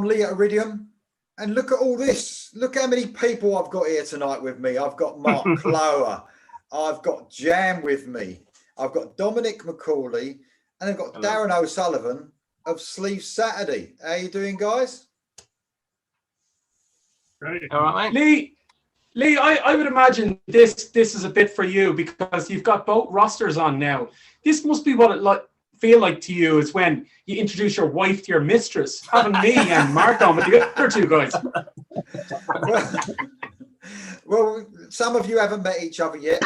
Lee at Iridium. And look at all this. Look how many people I've got here tonight with me. I've got Mark Cloer. I've got Jam with me. I've got Dominic McCauley. And I've got Darren Sullivan of Sleeve Saturday. How you doing, guys? Great. All right, mate. Lee, I would imagine this is a bit for you because you've got both rosters on now. This must be what it feel like to you is when you introduce your wife to your mistress, having me and Mark on with the other two guys. Well, some of you haven't met each other yet.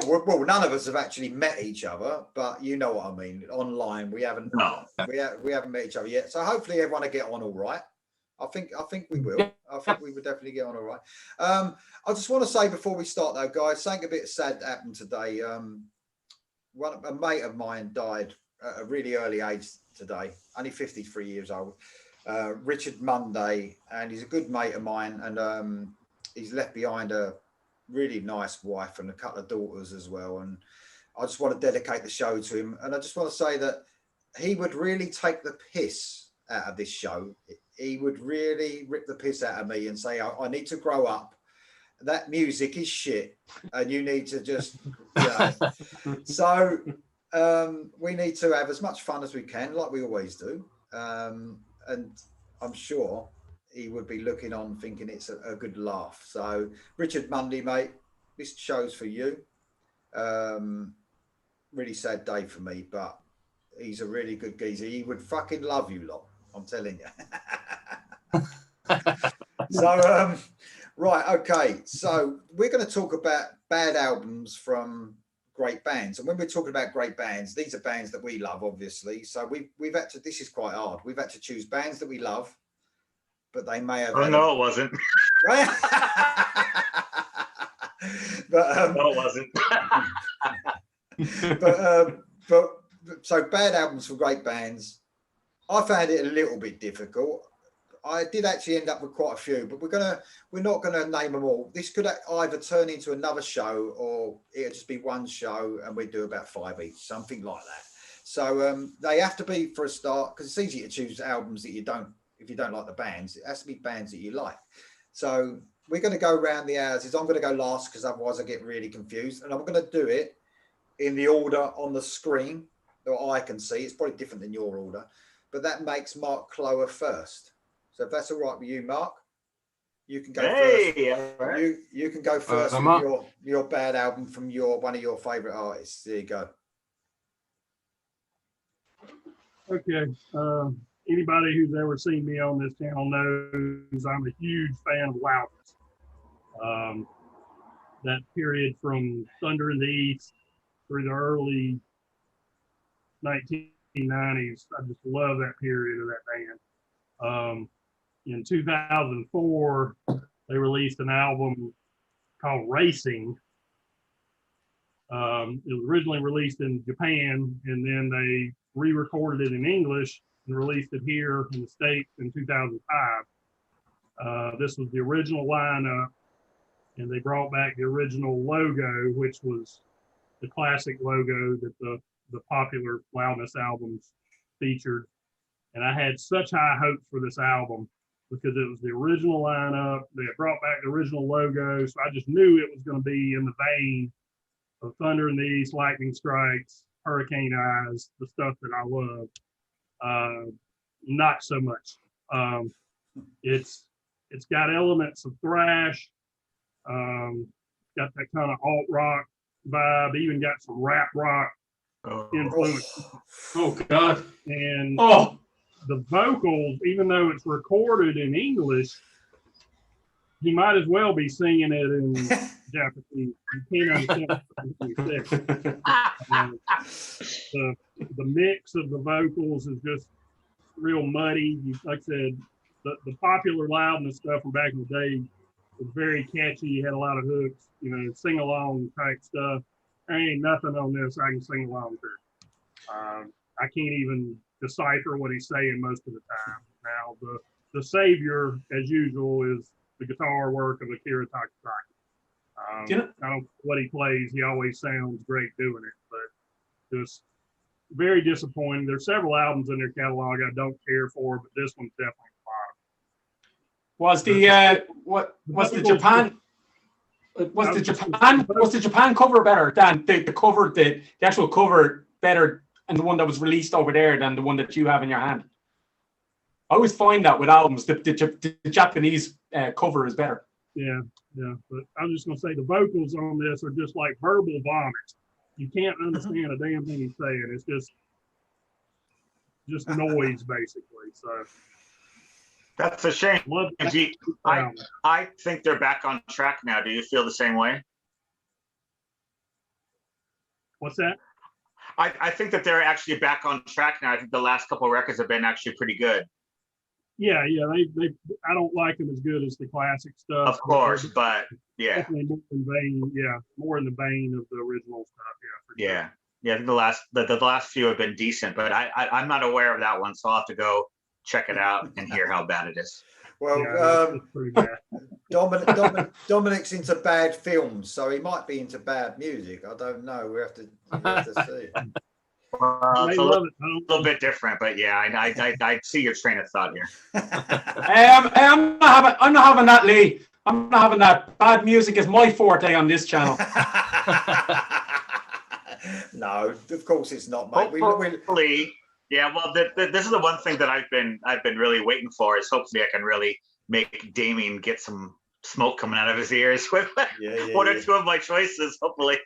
Well, none of us have actually met each other, but you know what I mean. Online, we haven't met each other yet. So hopefully everyone will get on all right. I think we will. I think we would definitely get on all right. I just want to say before we start though, guys, something a bit sad happened today. A mate of mine died at a really early age today, only 53 years old. Richard Monday, and he's a good mate of mine, and he's left behind a really nice wife and a couple of daughters as well. And I just want to dedicate the show to him. And I just want to say that he would really take the piss out of this show. He would really rip the piss out of me and say, I need to grow up. That music is shit. And you need to just, So we need to have as much fun as we can, like we always do. And I'm sure he would be looking on thinking it's a good laugh. So Richard Mundy, mate, this show's for you. Really sad day for me, but he's a really good geezer. He would fucking love you lot, I'm telling you. So, right, okay. So we're going to talk about bad albums from great bands. And when we're talking about great bands, these are bands that we love, obviously. So we've had to, this is quite hard. We've had to choose bands that we love, but they may have. Oh, no, it wasn't. But, no, it wasn't. but so bad albums for great bands. I found it a little bit difficult. I did actually end up with quite a few, but we're not gonna name them all. This could either turn into another show, or it'll just be one show, and we do about 5 each, something like that. So they have to be, for a start, because it's easy to choose albums that you don't, if you don't like the bands. It has to be bands that you like. So we're going to go around the houses. I'm going to go last because otherwise I get really confused, and I'm going to do it in the order on the screen that I can see. It's probably different than your order, but that makes Mark Cloer first. So if that's all right with you, Mark, you can go first. Right. You can go first with your bad album from one of your favourite artists. There you go. Okay. Anybody who's ever seen me on this channel knows I'm a huge fan of loudness. That period from Thunder in the East through the early 1990s, I just love that period of that band. In 2004, they released an album called Racing. It was originally released in Japan, and then they re-recorded it in English and released it here in the States in 2005. This was the original lineup, and they brought back the original logo, which was the classic logo that the popular Loudness albums featured. And I had such high hopes for this album because it was the original lineup. They had brought back the original logo, so I just knew it was going to be in the vein of Thunder in the East, Lightning Strikes, Hurricane Eyes, the stuff that I love. Not so much. It's got elements of thrash, got that kind of alt rock vibe, even got some rap rock influence. Oh God. And the vocals, even though it's recorded in English, he might as well be singing it in Japanese. You can't understand what the mix of the vocals is just real muddy. Like I said, the popular Loudness stuff from back in the day was very catchy. You had a lot of hooks, sing along type stuff. There ain't nothing on this I can sing along to. I can't even decipher what he's saying most of the time. Now, the savior, as usual, is the guitar work of Akira Takasaki. I don't know what he plays. He always sounds great doing it, but just very disappointing. There's several albums in their catalog I don't care for, but this one's definitely the Was the was the Japan cover better than the actual cover better and the one that was released over there than the one that you have in your hand? I always find that with albums, the Japanese cover is better. Yeah. But I'm just gonna say the vocals on this are just like verbal vomit. You can't understand a damn thing he's saying. It's just noise basically. So That's a shame. love that. I think they're back on track now. Do you feel the same way? What's that? I think that they're actually back on track now. I think the last couple of records have been actually pretty good. Yeah. They I don't like them as good as the classic stuff. Of course, but yeah. Definitely more in vein, more in the vein of the original stuff. Yeah. I think the last few have been decent, but I'm not aware of that one, so I'll have to go check it out and hear how bad it is. Well, it's pretty bad. Dominic's into bad films, so he might be into bad music. I don't know. We have to see. It's a little bit different, but yeah, I see your train of thought here. I'm not having that, Lee. I'm not having that. Bad music is my forte on this channel. No, of course it's not, mate. Hopefully, yeah. Well, this is the one thing that I've been really waiting for is hopefully I can really make Damien get some smoke coming out of his ears with one or two of my choices. Hopefully.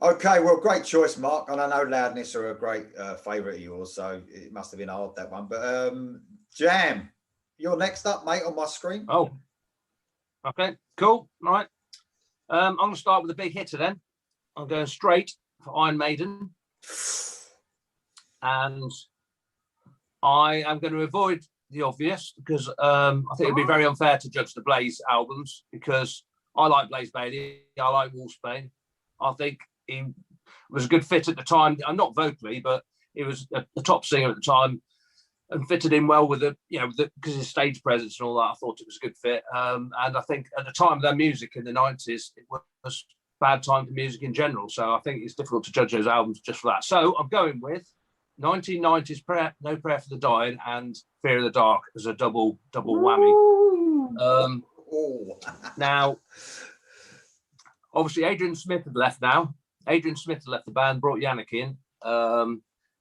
Okay, well, great choice, Mark. And I know Loudness are a great favourite of yours, so it must have been hard, that one. But Jam, you're next up, mate, on my screen. Oh, okay, cool. All right. I'm going to start with a big hitter then. I'm going straight for Iron Maiden. And I am going to avoid the obvious because I think it'd be very unfair to judge the Blaze albums because I like Blaze Bailey. I like Wolfsbane. I think he was a good fit at the time. Not vocally, but he was the top singer at the time and fitted in well with because his stage presence and all that. I thought it was a good fit. And I think at the time of their music in the 90s, it was bad time for music in general. So I think it's difficult to judge those albums just for that. So I'm going with 1990s No Prayer for the Dying and Fear of the Dark as a double whammy. Now, obviously, Adrian Smith had left now. Adrian Smith had left the band, brought Yannick in,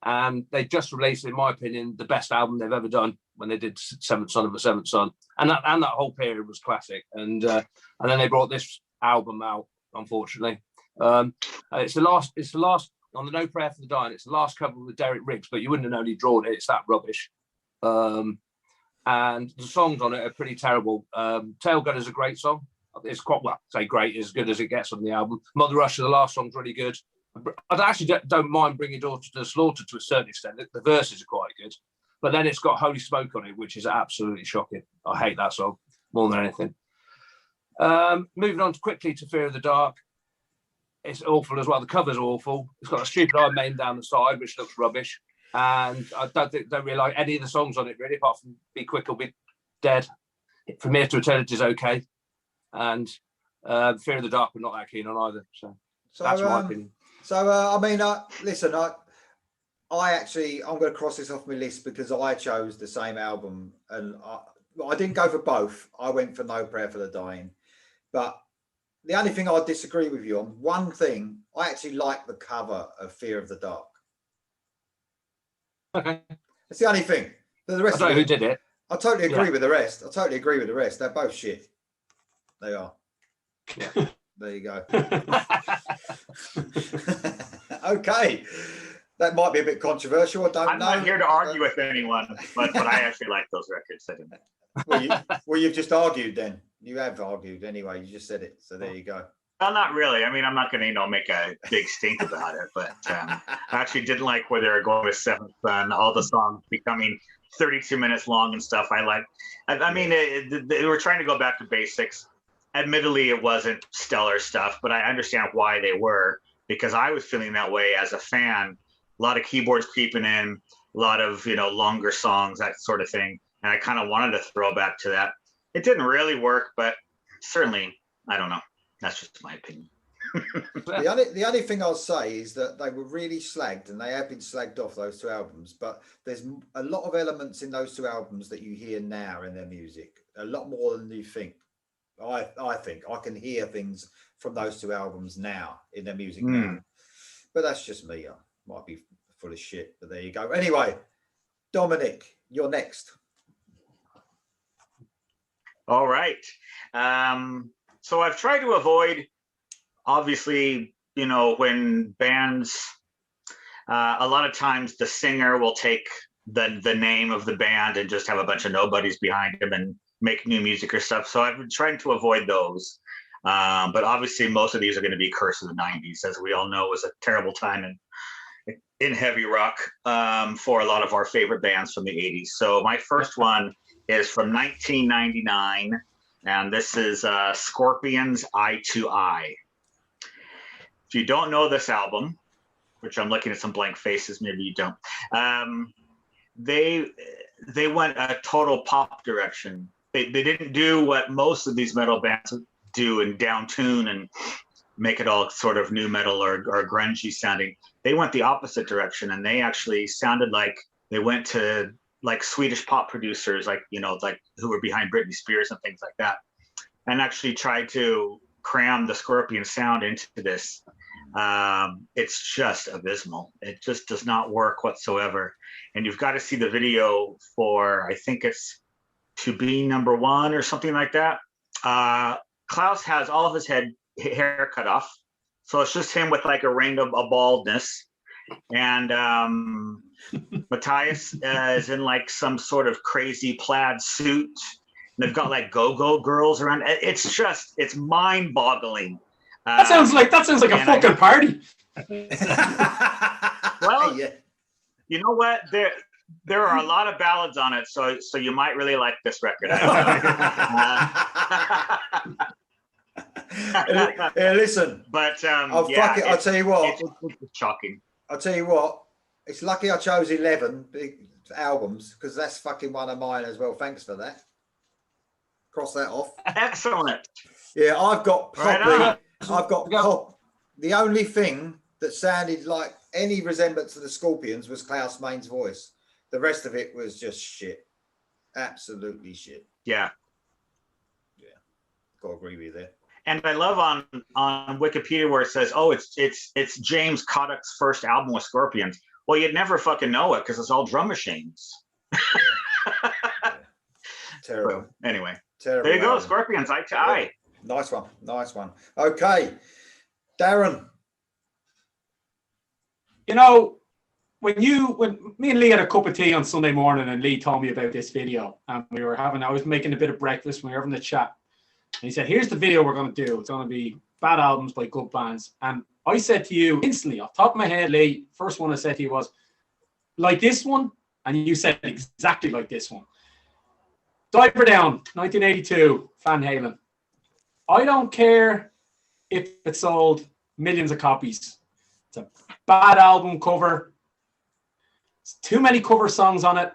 and they just released, in my opinion, the best album they've ever done when they did Seventh Son of a Seventh Son, and that whole period was classic. And then they brought this album out, unfortunately. It's the last on the No Prayer for the Dying. It's the last cover with Derek Riggs, but you wouldn't have known he'd drawn it. It's that rubbish. And the songs on it are pretty terrible. Tailgun is a great song. It's quite, well, say great, as good as it gets on the album. Mother Russia, the last song's really good. I actually don't mind Bringing Daughter to the Slaughter to a certain extent. The verses are quite good. But then it's got Holy Smoke on it, which is absolutely shocking. I hate that song more than anything. Moving on quickly to Fear of the Dark. It's awful as well. The cover's awful. It's got a stupid Iron Maiden down the side, which looks rubbish. And I don't really like any of the songs on it, really, apart from Be Quick or Be Dead. From Here to Eternity is okay. And Fear of the Dark, we're not that keen on either. So that's my opinion. So, listen, I'm going to cross this off my list because I chose the same album and I didn't go for both. I went for No Prayer for the Dying. But the only thing I disagree with you on, one thing, I actually like the cover of Fear of the Dark. Okay. That's the only thing. The rest I don't know who did it. I totally agree with the rest. They're both shit. They are. Yeah. There you go. Okay. That might be a bit controversial. I'm not here to argue with anyone, but I actually like those records. I didn't. Well, you've just argued then. You have argued anyway. You just said it. So there you go. Well, not really. I mean, I'm not going to, make a big stink about it, but I actually didn't like where they were going with Seventh Son, all the songs becoming 32 minutes long and stuff. They were trying to go back to basics. Admittedly, it wasn't stellar stuff, but I understand why they were, because I was feeling that way as a fan. A lot of keyboards creeping in, a lot of, longer songs, that sort of thing. And I kind of wanted to throw back to that. It didn't really work, but certainly, I don't know. That's just my opinion. The only thing I'll say is that they were really slagged, and they have been slagged off, those two albums. But there's a lot of elements in those two albums that you hear now in their music, a lot more than you think. I think I can hear things from those two albums now in their music now. But that's just me. I might be full of shit, but there you go. Anyway, Dominic, you're next. All right. So I've tried to avoid, obviously, you know, when bands, a lot of times the singer will take the name of the band and just have a bunch of nobodies behind him and make new music or stuff. So I've been trying to avoid those. But obviously most of these are going to be Curse of the 90s, as we all know, was a terrible time in heavy rock for a lot of our favorite bands from the 80s. So my first one is from 1999, and this is Scorpions' Eye to Eye. If you don't know this album, which I'm looking at some blank faces, maybe you don't, they went a total pop direction. They didn't do what most of these metal bands do and down tune and make it all sort of new metal or grungy sounding. They went the opposite direction, and they actually sounded like they went to like Swedish pop producers, like, you know, like who were behind Britney Spears and things like that, and actually tried to cram the Scorpion sound into this. It's just abysmal. It just does not work whatsoever. And you've got to see the video for, I think it's To Be Number One or something like that. Klaus has all of his hair cut off, so it's just him with like a ring of a baldness, and Matthias is in like some sort of crazy plaid suit. And they've got like go-go girls around. It's mind-boggling. That sounds like a fucking party. Well, yeah. You know what? There are a lot of ballads on it, so you might really like this record. Listen, but fuck it. I'll tell you what. It's shocking. I'll tell you what. It's lucky I chose 11 big albums, because that's fucking one of mine as well. Thanks for that. Cross that off. Excellent. Yeah, I've got Poppy. Right, I've got Pop. The only thing that sounded like any resemblance to the Scorpions was Klaus Main's voice. The rest of it was just shit. Absolutely shit. Yeah. Yeah. Gotta agree with you there. And I love on Wikipedia where it says, oh, it's James Kodak's first album with Scorpions. Well, you'd never fucking know it because it's all drum machines. Yeah. Terrible. So, anyway. Terrible. There you go, Scorpions, Eye to Eye. Nice one. Nice one. Okay. Darren. You know, when me and Lee had a cup of tea on Sunday morning, and Lee told me about this video, and I was making a bit of breakfast, and we were having a chat. And he said, here's the video we're going to do. It's going to be bad albums by good bands. And I said to you instantly, off the top of my head, Lee, first one I said to you was, like this one? And you said exactly like this one. Diver Down, 1982, Van Halen. I don't care if it sold millions of copies. It's a bad album cover. It's too many cover songs on it.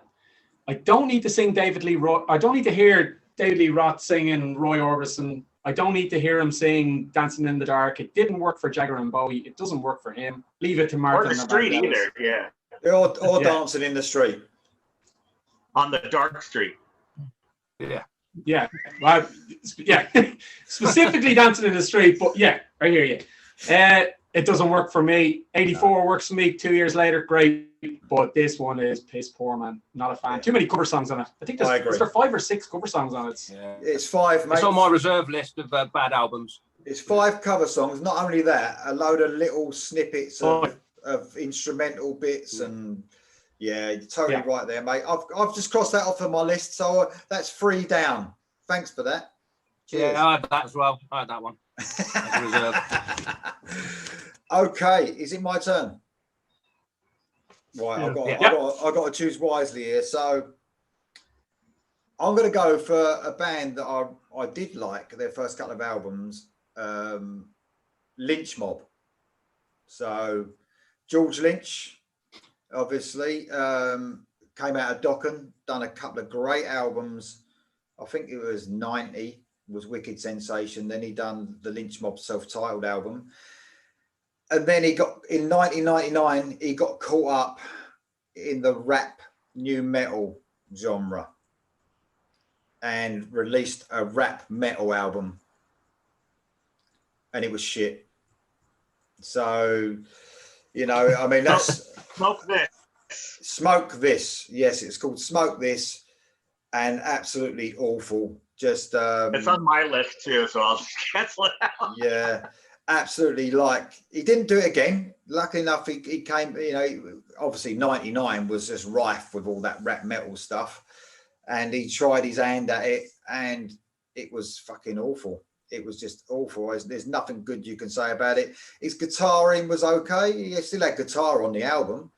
I don't need to sing David Lee Roth. I don't need to hear David Lee Roth singing Roy Orbison. I don't need to hear him sing Dancing in the Dark. It didn't work for Jagger and Bowie. It doesn't work for him. Leave it to Martin. Or the street either, yeah. Or Dancing in the Street. On the dark street. Yeah. Yeah. Well, yeah. Specifically Dancing in the Street, but yeah, I hear you. It doesn't work for me. 84 works for me 2 years later, great. But this one is piss poor, man. Not a fan. Yeah. Too many cover songs on it. I think there's 5 or 6 cover songs on it. Yeah. It's 5, mate. It's on my reserve list of bad albums. It's 5 cover songs. Not only that, a load of little snippets of instrumental bits, and yeah, you're totally right there, mate. I've just crossed that off of my list, so that's 3 down. Thanks for that. Cheers. Yeah, I had that as well. I had that one. As a reserve. Okay, is it my turn? Right, Yeah. I've got to choose wisely here. So I'm going to go for a band that I did like their first couple of albums, Lynch Mob. So George Lynch, obviously, came out of Dokken, done a couple of great albums. I think it was 90. was wicked sensation. Then he done the Lynch Mob self-titled album. And then he got, in 1999, he got caught up in the rap new metal genre and released a rap metal album. And it was shit. So, you know, I mean, that's... Smoke This. Smoke This. Yes, it's called Smoke This. And absolutely awful. Just... it's on my list too, so I'll just cancel it out. Yeah. Absolutely, like, he didn't do it again. Luckily enough, he came, you know, obviously 99 was just rife with all that rap metal stuff. And he tried his hand at it, and it was fucking awful. It was just awful. There's nothing good you can say about it. His guitaring was okay. He still had guitar on the album,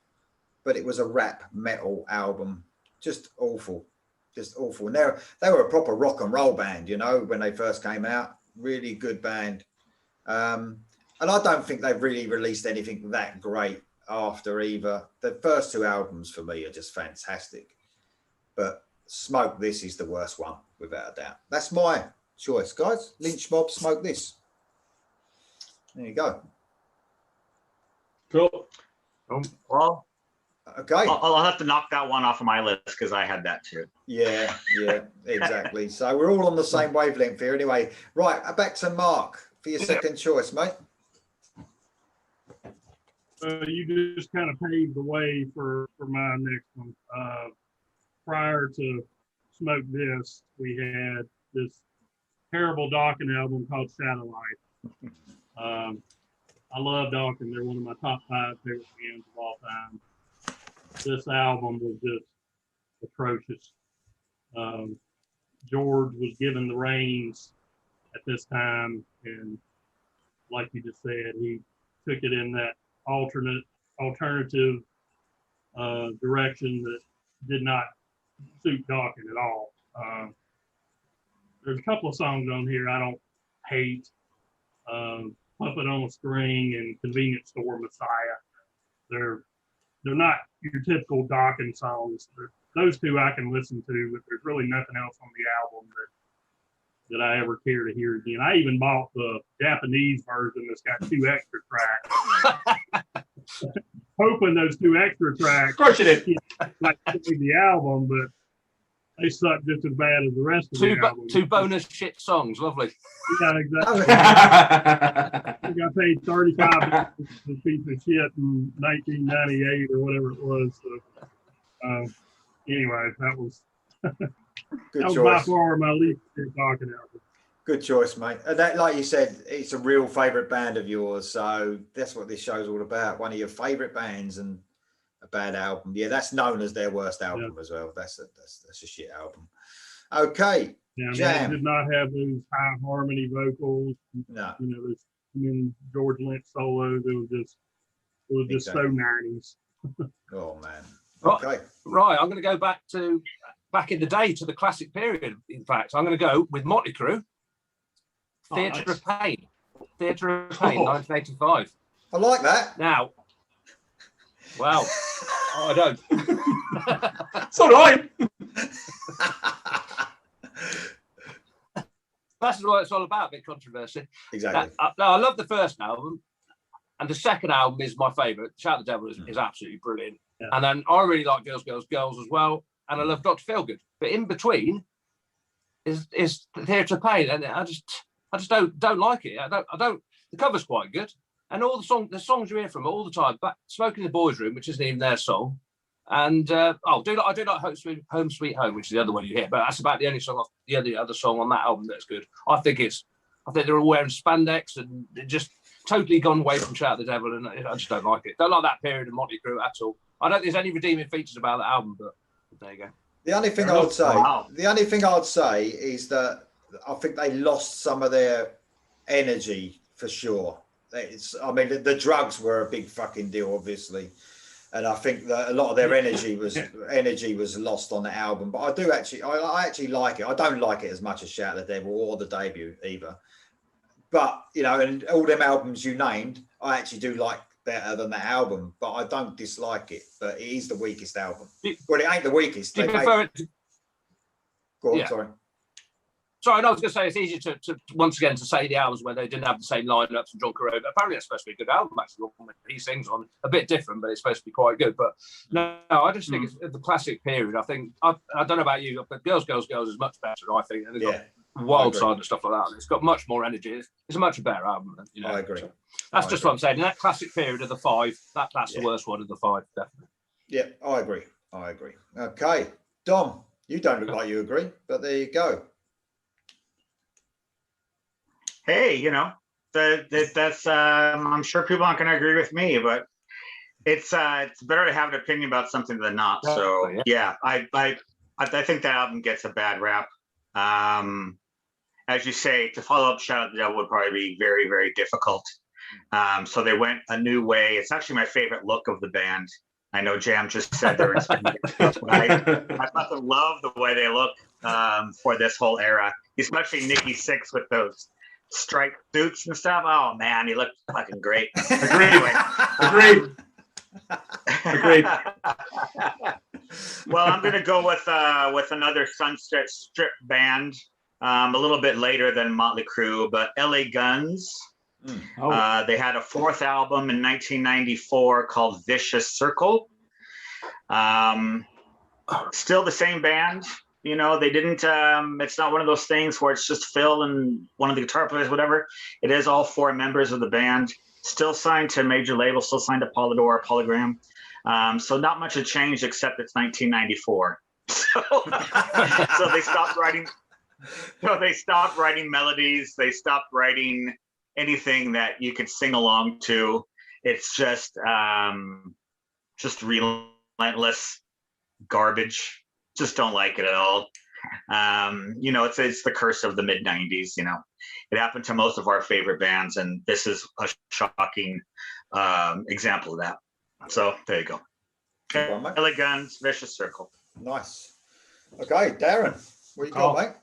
but it was a rap metal album. Just awful. Just awful. And they were a proper rock and roll band, you know, when they first came out. Really good band. And I don't think they've really released anything that great after either. The first two albums for me are just fantastic. But Smoke This is the worst one, without a doubt. That's my choice, guys. Lynch Mob, Smoke This. There you go. Cool. Well, okay. I'll have to knock that one off of my list because I had that too. Yeah, exactly. So we're all on the same wavelength here anyway. Right, back to Mark for your second choice, mate. You just kind of paved the way for my next one. Prior to Smoke This, we had this terrible Dawkins album called Satellite. I love Dawkins. They're one of my top 5 favorite bands of all time. This album was just atrocious. George was given the reins at this time, and like you just said, he took it in that alternative direction that did not suit Dawkins at all. There's a couple of songs on here I don't hate. Puppet on a String and Convenience Store Messiah. They're not your typical Dawkins songs. Those two I can listen to, but there's really nothing else on the album that I ever care to hear again. I even bought the Japanese version that's got 2 extra tracks. Hoping those 2 extra tracks Of course you did. like the album, but they suck just as bad as the rest of the album. 2 bonus shit songs, lovely. Yeah, exactly. I got paid $35 for a piece of shit in 1998 or whatever it was. So, anyway, that was Good that was choice. by far my least favorite Dawkins album. Good choice, mate. And that, like you said, it's a real favourite band of yours. So that's what this show's all about. One of your favourite bands and a bad album. Yeah, that's known as their worst album as well. That's a shit album. Okay. Yeah, Jam. they did not have those high harmony vocals. No. You know, George Lynch solos. It was just so 90s. Oh man. Right. Okay. Right, I'm going to go back in the day to the classic period. In fact, I'm going to go with Motley Crue, Theatre of Pain. Theatre of Pain, 1985. I like that. Now, well, I don't. So do I. That's what it's all about, a bit controversy. Exactly. No, I love the first album, and the second album is my favourite. Shout the Devil is absolutely brilliant. Yeah. And then I really like Girls, Girls, Girls as well, and I love Dr. Feelgood. But in between is Theatre of Pain, and I just don't like it. I don't. The cover's quite good, and all the songs you hear from it all the time. But Smoking in the Boys' Room, which isn't even their song, and I do like Home Sweet Home, which is the other one you hear. But that's about the only song, the other song on that album that's good. I think they're all wearing spandex and they're just totally gone away from Shout the Devil, and I just don't like it. Don't like that period of Motley Crue at all. I don't think there's any redeeming features about that album, but there you go. The only thing I would say is that I think they lost some of their energy for sure. The drugs were a big fucking deal, obviously, and I think that a lot of their energy was lost on the album. But I actually like it. I don't like it as much as Shout the Devil or the debut either. But and all them albums you named, I actually do like better than that album, but I don't dislike it. But it is the weakest album. Well, it ain't the weakest. Do you prefer it? Go on, Yeah. sorry. Sorry, I was going to say it's easy to once again to say the albums where they didn't have the same lineups and John Corolla. Apparently, it's supposed to be a good album. Actually, he sings on a bit different, but it's supposed to be quite good. But no, I just think it's the classic period. I think I don't know about you, but Girls, Girls, Girls is much better. I think, and it's got Wild Side and stuff like that. And it's got much more energy. It's a much better album. You know, I agree. So that's just what I'm saying. In that classic period of the five, that's the worst one of the five, definitely. Yeah, I agree. Okay, Dom, you don't look like you agree, but there you go. Hey, you know, that's I'm sure people aren't going to agree with me, but it's better to have an opinion about something than not. So yeah, I think that album gets a bad rap. As you say, to follow up Shout at the Devil would probably be very, very difficult. So they went a new way. It's actually my favorite look of the band. I know Jam just said they're I fucking love the way they look for this whole era, especially Nikki Sixx with those striped suits and stuff. Oh man, he looked fucking great. Agreed. Well, I'm gonna go with another Sunset Strip band, a little bit later than Motley Crue, but LA Guns. They had a fourth album in 1994 called Vicious Circle. Still the same band. You know, they didn't, it's not one of those things where it's just Phil and one of the guitar players, whatever. It is all four members of the band, still signed to a major label, still signed to Polydor, Polygram. So not much had changed except it's 1994. So they stopped writing. So they stopped writing melodies. They stopped writing anything that you could sing along to. It's just relentless garbage. Just don't like it at all. You know, it's the curse of the mid 90s. You know, it happened to most of our favorite bands, and this is a shocking example of that. So there you go. LA Guns, Vicious Circle. Nice. Okay, Darren, what you got, mate?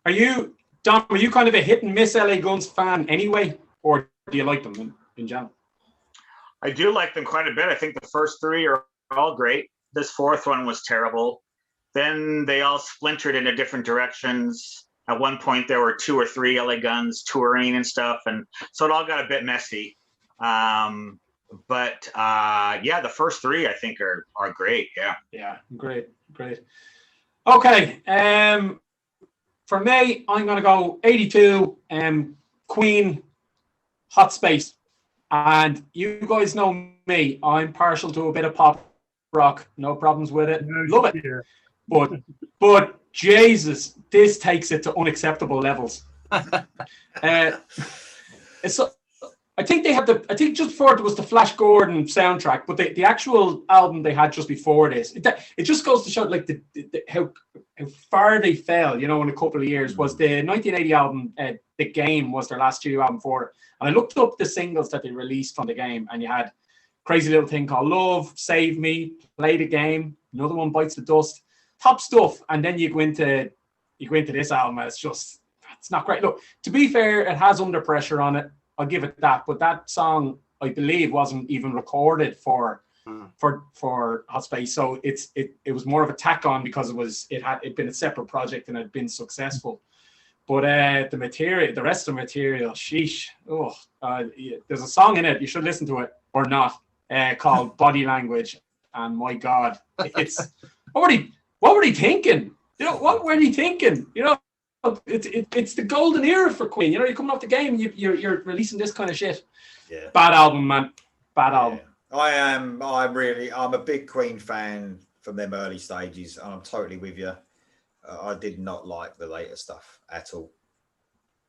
Are you, Dom, are you kind of a hit and miss LA Guns fan anyway, or do you like them in general? I do like them quite a bit. I think the first three are all great. This fourth one was terrible. Then they all splintered into different directions. At one point, there were 2 or 3 LA Guns touring and stuff, and so it all got a bit messy. But the first 3 I think are great. Yeah, great. Okay, for me, I'm gonna go 82. Queen, Hot Space, and you guys know me. I'm partial to a bit of pop rock, no problems with it. Love it. Yeah. But Jesus, this takes it to unacceptable levels. So I think they had I think just before it was the Flash Gordon soundtrack, but the actual album they had just before this, it just goes to show like how far they fell, you know, in a couple of years. Was the 1980 album, The Game was their last studio album for it. And I looked up the singles that they released from The Game, and you had Crazy Little Thing Called Love, Save Me, Play the Game, another one, Bites the Dust, top stuff. And then you go into this album, and it's not great. Look, to be fair, it has Under Pressure on it. I'll give it that. But that song, I believe, wasn't even recorded for Hot Space. So it was more of a tack on because it'd been a separate project and it had been successful. But the rest of the material, sheesh. There's a song in it, you should listen to it or not, called Body Language. And my God, it's what were they thinking? You know, what were they thinking? You know, it's the golden era for Queen. You know, you're coming off The Game, you're releasing this kind of shit. Yeah. Bad album, man. Bad album. I'm a big Queen fan from them early stages, and I'm totally with you. I did not like the later stuff at all.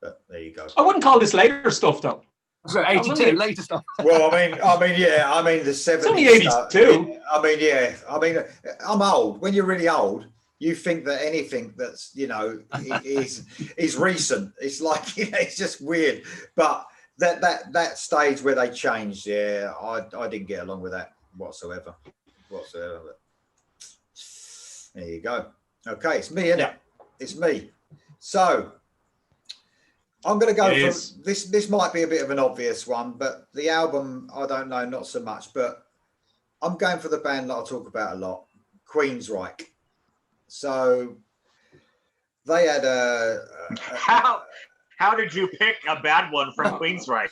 But there you go. I wouldn't call this later stuff though. So 82 later stuff. Well, I mean, the 70s. It's only 82. I'm old. When you're really old, you think that anything that's, you know, is recent. It's like, you know, it's just weird. But that stage where they changed, I didn't get along with that whatsoever. But there you go. Okay, it's me, isn't it? It's me. So I'm going to go for this. This might be a bit of an obvious one, but the album, I don't know, not so much. But I'm going for the band that I talk about a lot, Queensryche. So they had How did you pick a bad one from Queensryche?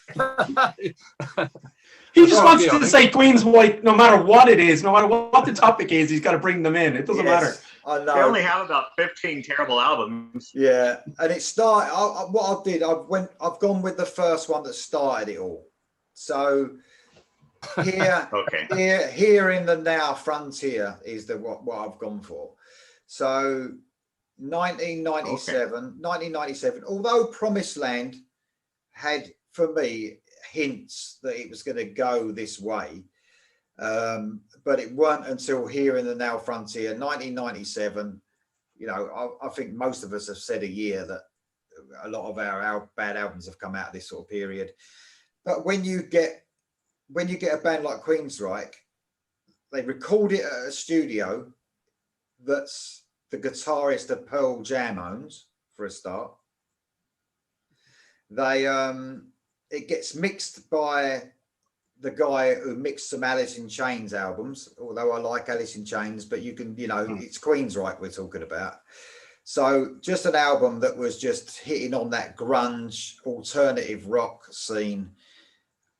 He just wants to say Queensryche, no matter what it is, no matter what the topic is, he's got to bring them in. It doesn't matter. I know. They only have about 15 terrible albums. Yeah, and it started. What I did, I've gone with the first one that started it all. So here, here in the now frontier is what I've gone for. So 1997. Although Promised Land had, for me, hints that it was going to go this way, but it weren't until Here in the Now Frontier, 1997. You know, I think most of us have said a year that a lot of our bad albums have come out of this sort of period. But when you get a band like Queensryche, they record it at a studio that's the guitarist of Pearl Jam owns, for a start. It gets mixed by the guy who mixed some Alice in Chains albums, although I like Alice in Chains, but you can, it's Queensryche we're talking about. So just an album that was just hitting on that grunge alternative rock scene.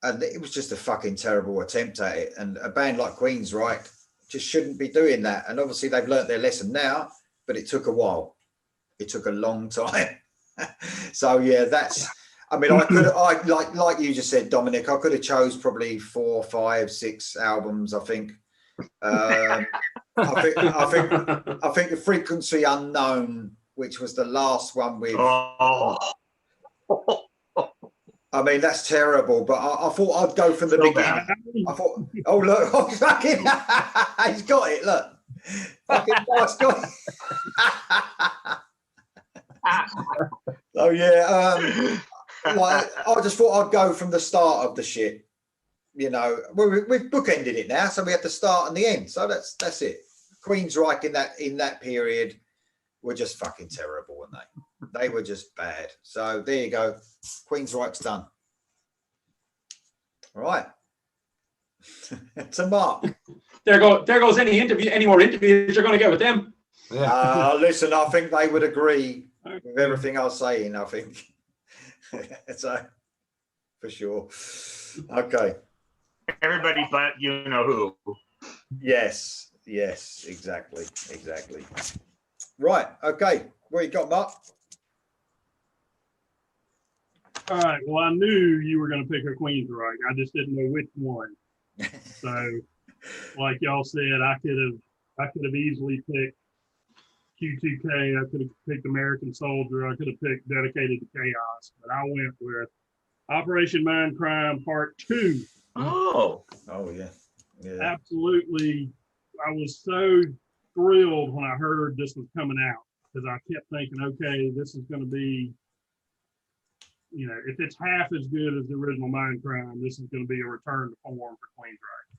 And it was just a fucking terrible attempt at it. And a band like Queensryche just shouldn't be doing that. And obviously they've learnt their lesson now, but it took a while. It took a long time. So yeah, I like you just said, Dominic, I could have chose probably 4, 5, 6 albums, I think. I think The Frequency Unknown, which was the last one with... I mean, that's terrible, but I thought I'd go from the beginning. I thought, oh, look, he's got it, look. Fucking nice guy. So, yeah, I just thought I'd go from the start of the shit. We've bookended it now, so we have the start and the end. So that's it. Queensryche in that period were just fucking terrible, weren't they? They were just bad. So there you go. Queensryche's done. All right. To Mark. There goes any more interviews you're going to get with them. Yeah. Listen, I think they would agree with everything I was saying, I think. So, for sure. Okay. Everybody but you know who. Yes, exactly. Right, okay. What you got, Mark? All right. Well, I knew you were going to pick a Queensryche. I just didn't know which one. So, like y'all said, I could have easily picked Q2K. I could have picked American Soldier. I could have picked Dedicated to Chaos. But I went with Operation Mindcrime Part 2. Oh, yeah. Absolutely. I was so thrilled when I heard this was coming out, because I kept thinking, okay, this is going to be, if it's half as good as the original Mindcrime, this is going to be a return to form for Queensryche.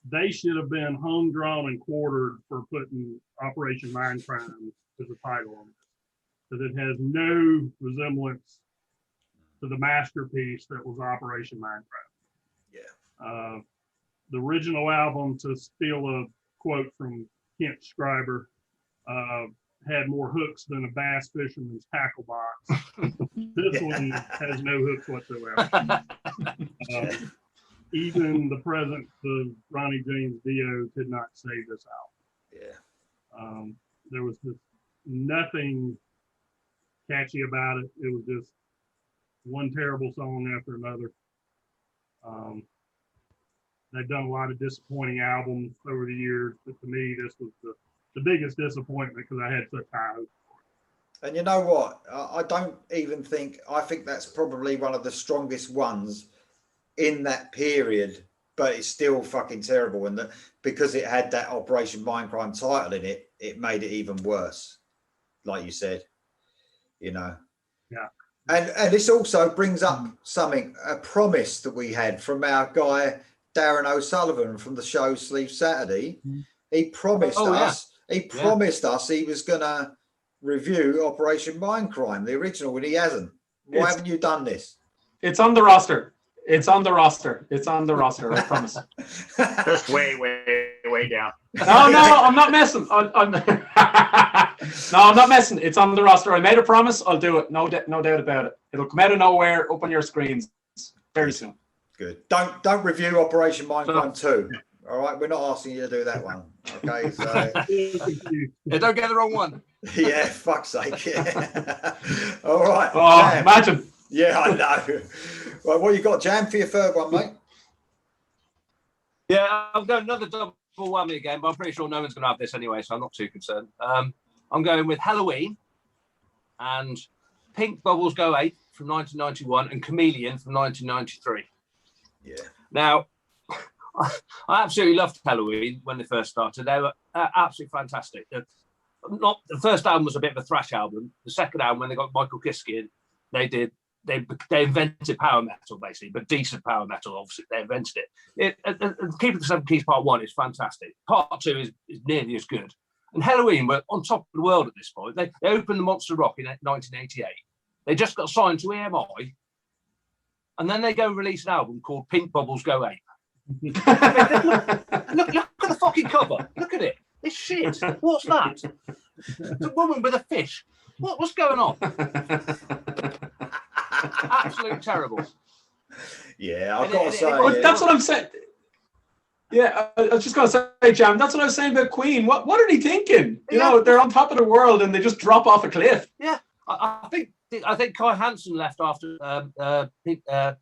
They should have been hung, drawn, and quartered for putting Operation Mindcrime as a title on this, because it has no resemblance to the masterpiece that was Operation Mindcrime. Yeah. The original album, to steal a quote from Kent Schreiber, had more hooks than a bass fisherman's tackle box. This one has no hooks whatsoever. Even the presence of Ronnie James Dio could not save this album. Yeah. There was just nothing catchy about it. It was just one terrible song after another. They've done a lot of disappointing albums over the years, but to me, this was the biggest disappointment because I had such high hopes. And you know what? I think that's probably one of the strongest ones in that period, but it's still fucking terrible. And because it had that Operation Mindcrime title in it, it made it even worse. Like you said, Yeah. And this also brings up a promise that we had from our guy, Darren O'Sullivan, from the show Sleep Saturday. He promised us he was going to review Operation Mindcrime, the original, and he hasn't. Why haven't you done this? It's on the roster. I promise. Just wait. way down. No, I'm not messing. I'm no, I'm not messing. It's on the roster. I made a promise. I'll do it. No doubt about it. It'll come out of nowhere, up on your screens very soon. Good. Don't review Operation Mindcrime 2. All right, we're not asking you to do that one. Okay, so Yeah, don't get the wrong one. yeah, fuck's sake. Yeah. All right. Oh, Jam. imagine. Yeah, I know. Right, what you got, Jam, for your third one, mate? Yeah, I'm going another double whammy again, but I'm pretty sure no one's going to have this anyway, so I'm not too concerned. I'm going with Halloween and Pink Bubbles Go 8 from 1991 and Chameleon from 1993. Yeah. Now, I absolutely loved Halloween when they first started. They were absolutely fantastic. The first album was a bit of a thrash album. The second album, when they got Michael Kiske in, they invented power metal basically, but decent power metal. Obviously, they invented it. Keeping the Seven Keys Part 1 is fantastic. Part 2 is nearly as good. And Halloween were on top of the world at this point. They opened the Monster Rock in 1988. They just got signed to EMI, and then they go and release an album called Pink Bubbles Go 8. Look at the fucking cover. Look at it. It's shit. What's that? It's a woman with a fish. What's going on? Absolutely terrible. Yeah, I've got to say. Well, that's what I'm saying. Yeah, I was just going to say, Jam, that's what I was saying about Queen. What are they thinking? You know, they're on top of the world and they just drop off a cliff. Yeah, I think Kai Hansen left after Keep the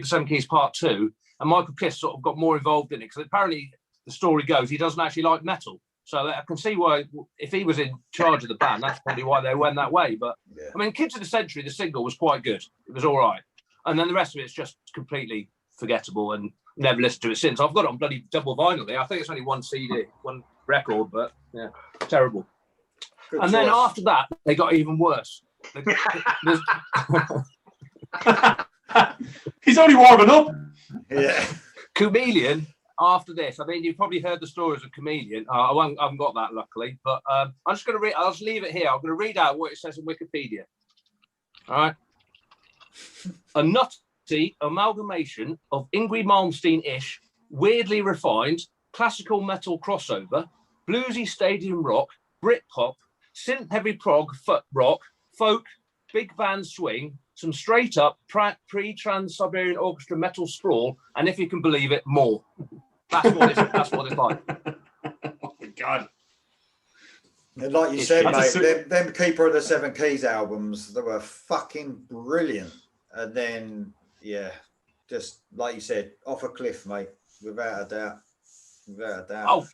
Seven Keys Part 2, and Michael Kiske sort of got more involved in it because apparently the story goes he doesn't actually like metal. So I can see why, if he was in charge of the band, that's probably why they went that way. But I mean, Kids of the Century, the single was quite good. It was all right. And then the rest of it's just completely forgettable and never listened to it since. I've got it on bloody double vinyl there. I think it's only one CD, one record, but yeah, terrible. Good and choice. then after that, they got even worse. He's only warming up. Yeah. Chameleon. After this, I mean, you've probably heard the stories of Chameleon. I haven't got that, luckily, but I'm just going to read. I'll just leave it here. I'm going to read out what it says in Wikipedia. All right. A nutty amalgamation of Yngwie Malmsteen-ish, weirdly refined, classical metal crossover, bluesy stadium rock, Britpop, synth heavy prog, rock, folk, big band swing, some straight up pre-Trans-Siberian Orchestra metal sprawl, and if you can believe it, more. That's what it's like. Oh my God. And like you said, mate, them Keeper of the Seven Keys albums, they were fucking brilliant. And then, yeah, just like you said, off a cliff, mate, without a doubt. Without a doubt. Oh,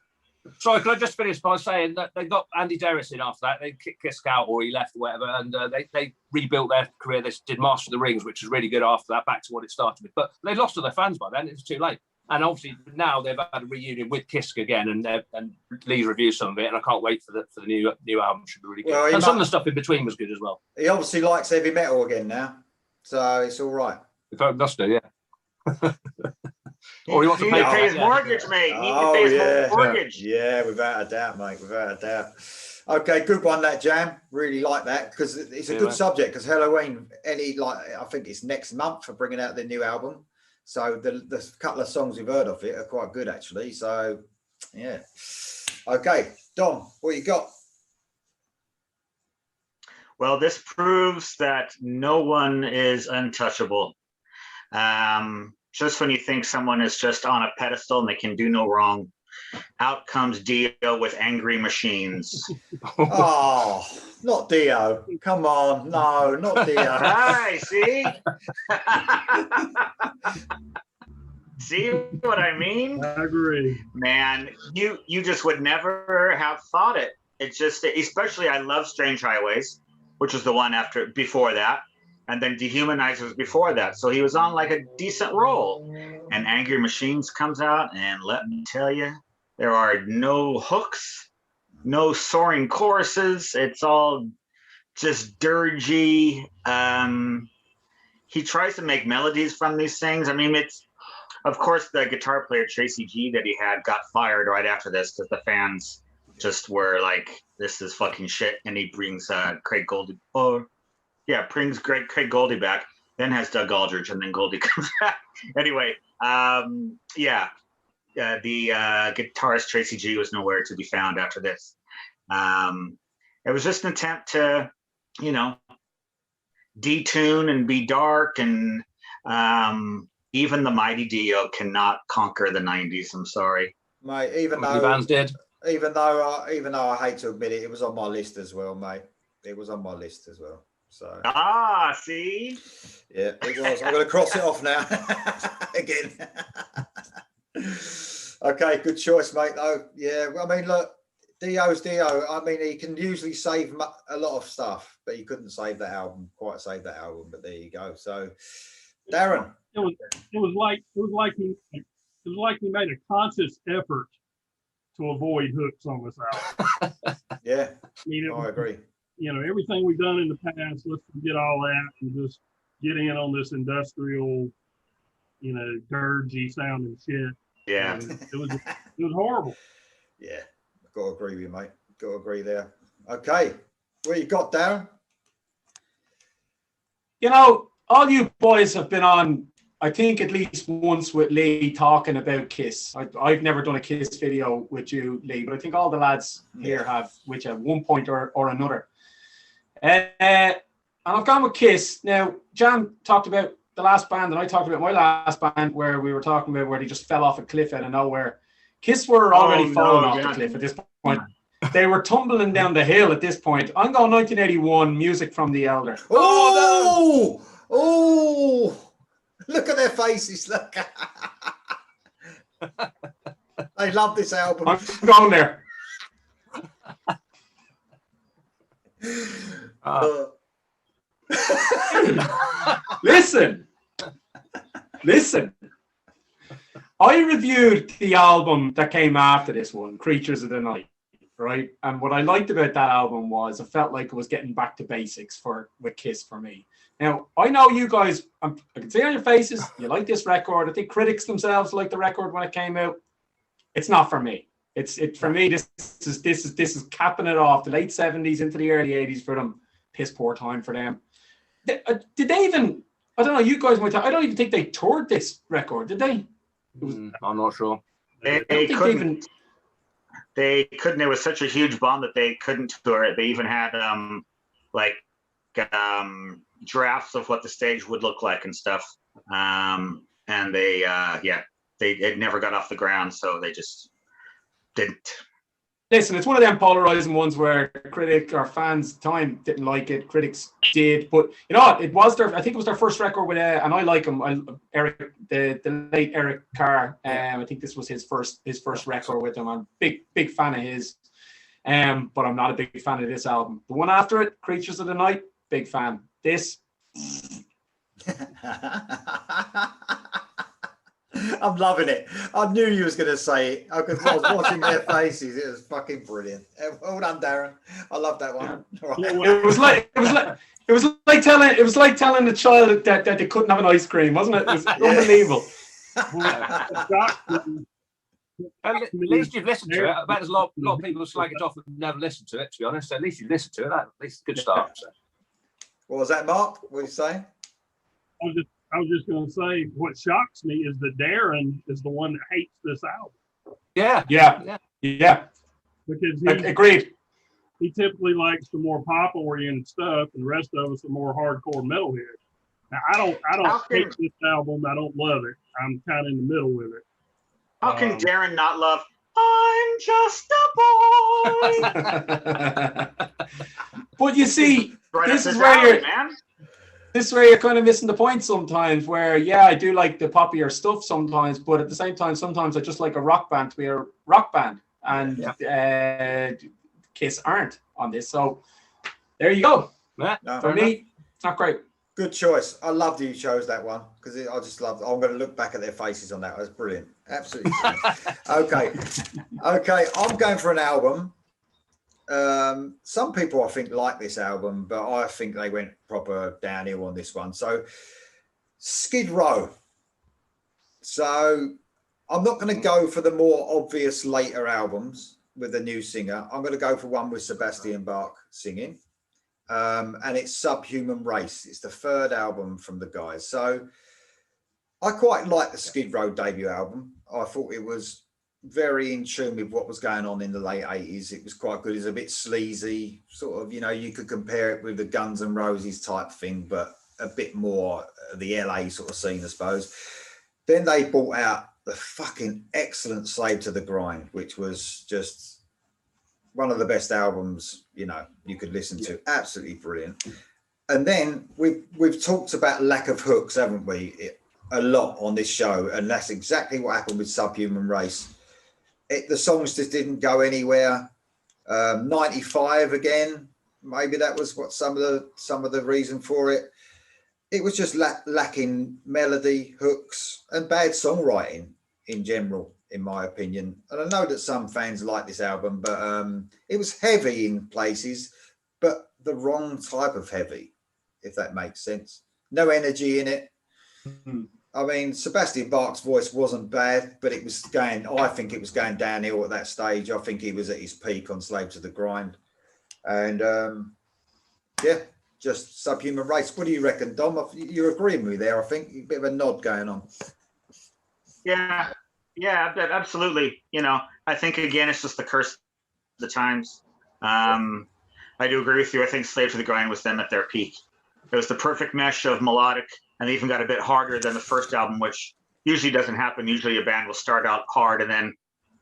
sorry, can I just finish by saying that they got Andy Darren in after that. They kicked Kiske out or he left or whatever, and they rebuilt their career. They did Master of the Rings, which was really good after that, back to what it started with. But they lost to their fans by then. It was too late. And obviously now they've had a reunion with Kiske again, and Lee's reviewed some of it, and I can't wait for the new album. It should be really good. Well, and some of the stuff in between was good as well. He obviously likes heavy metal again now, so it's all right. If I must do, yeah. Or he wants to pay his mortgage, mate. He needs to pay his mortgage. Yeah, without a doubt, mate. Without a doubt. Okay, good one, that Jam. Really like that because it's a good subject. Because Halloween, I think it's next month for bringing out their new album. So the couple of songs we've heard of it are quite good, actually. So, yeah. Okay, Dom, what you got? Well, this proves that no one is untouchable. Just when you think someone is just on a pedestal and they can do no wrong, out comes Dio with Angry Machines. Oh, not Dio. Come on. No, not Dio. Hi, see? See what I mean? I agree. Man, you just would never have thought it. It's just, especially I love Strange Highways, which was the one before that. And then Dehumanizers before that. So he was on like a decent roll. And Angry Machines comes out, and let me tell you, there are no hooks, no soaring choruses. It's all just dirgy. He tries to make melodies from these things. I mean, of course, the guitar player, Tracy G, that he had got fired right after this because the fans just were like, this is fucking shit. And he brings Craig Goldie. Brings Craig Goldie back, then has Doug Aldrich, and then Goldie comes back. Anyway, the guitarist Tracy G was nowhere to be found after this. It was just an attempt to, you know, detune and be dark, and even the mighty Dio cannot conquer the 90s. I'm sorry, mate. Even Many bands did. though I hate to admit it, it was on my list as well, mate. It was on my list as well. So see, yeah, it was. I'm going to cross it off now again. Okay, good choice, mate. Though, yeah. I mean, look, Dio's Dio. I mean, he can usually save a lot of stuff, but he couldn't save that album. Quite save that album, but there you go. So, Darren, It was like he made a conscious effort to avoid hooks on this album. yeah, I mean, I agree. You know, everything we've done in the past, let's forget all that and just get in on this industrial, you know, dirgy sounding shit. yeah. And it was horrible. Yeah, got to agree with you, mate. Got to agree there. Okay, what you got, Darren? You know, all you boys have been on, I think, at least once with Lee talking about Kiss. I've never done a Kiss video with you, Lee, but I think all the lads here have, which at one point or another. And I've gone with Kiss. Now, Jan talked about the last band, and I talked about my last band, where we were talking about where they just fell off a cliff out of nowhere. Kiss were already falling off the cliff at this point. They were tumbling down the hill at this point. I'm going 1981, Music from the Elder. Oh, look at their faces. Look. They love this album. I'm going there. Listen. I reviewed the album that came after this one, Creatures of the Night, right? And what I liked about that album was it felt like it was getting back to basics with Kiss for me. Now, I know you guys, I can see on your faces, you like this record. I think critics themselves liked the record when it came out. It's not for me. For me, this is capping it off, the late 70s into the early 80s for them. Piss poor time for them. Did they even, I don't know, you guys might, I don't even think they toured this record, did they? I'm not sure. They couldn't. They couldn't. It was such a huge bomb that they couldn't tour it. They even had drafts of what the stage would look like and stuff. And it never got off the ground, so they just didn't. Listen, it's one of them polarizing ones where critic or fans at the time didn't like it. Critics did, but you know what? I think it was their first record with, and I like him. Eric, the late Eric Carr. I think this was his first record with him. I'm big fan of his. But I'm not a big fan of this album. The one after it, Creatures of the Night, big fan. This. I'm loving it. I knew you was going to say it because I was watching their faces. It was fucking brilliant. Well done, Darren. I love that one. Right. It was like telling the child that they couldn't have an ice cream, wasn't it? It was unbelievable. At least you've listened to it. I bet there's a lot of people who slag it off and never listened to it, to be honest. So at least you've listened to it. At least a good start. So. What was that, Mark? What were you saying? I was just going to say, what shocks me is that Darren is the one that hates this album. Yeah. Because Agreed. He typically likes the more pop-oriented stuff, and the rest of us are more hardcore metalhead. Now, I don't hate this album. I don't love it. I'm kind of in the middle with it. How can Darren not love I'm Just a Boy? But you see, Right, this is where you're kind of missing the point sometimes, where I do like the poppier stuff sometimes, but at the same time, sometimes I just like a rock band to be a rock band, and Kiss aren't on this. So there you go. For me, it's not great. Good choice. I loved you chose that one because I just loved it. I'm going to look back at their faces on that. It was brilliant. Absolutely. Okay. I'm going for an album. Some people I think like this album, but I think they went proper downhill on this one. So Skid Row. So I'm not going to go for the more obvious later albums with the new singer. I'm going to go for one with Sebastian Bach singing. And it's Subhuman Race. It's the third album from the guys. So I quite like the Skid Row debut album. I thought it was very in tune with what was going on in the late 80s. It was quite good. It was a bit sleazy, sort of, you could compare it with the Guns N' Roses type thing, but a bit more the LA sort of scene, I suppose. Then they brought out the fucking excellent Slave to the Grind, which was just one of the best albums, you could listen to. Absolutely brilliant. And then we've talked about lack of hooks, haven't we? A lot on this show, and that's exactly what happened with Subhuman Race. The songs just didn't go anywhere. 95 again, maybe that was what some of the reason for it. It was just lacking melody, hooks, and bad songwriting in general, in my opinion. And I know that some fans like this album, but it was heavy in places, but the wrong type of heavy, if that makes sense. No energy in it. Mm-hmm. I mean, Sebastian Bach's voice wasn't bad, but I think it was going downhill at that stage. I think he was at his peak on Slave to the Grind. And just Subhuman Race. What do you reckon, Dom? You're agreeing with me there, I think. A bit of a nod going on. Yeah, absolutely. I think, again, it's just the curse of the times. I do agree with you. I think Slave to the Grind was them at their peak. It was the perfect mesh of melodic, and they even got a bit harder than the first album, which usually doesn't happen. Usually a band will start out hard, and then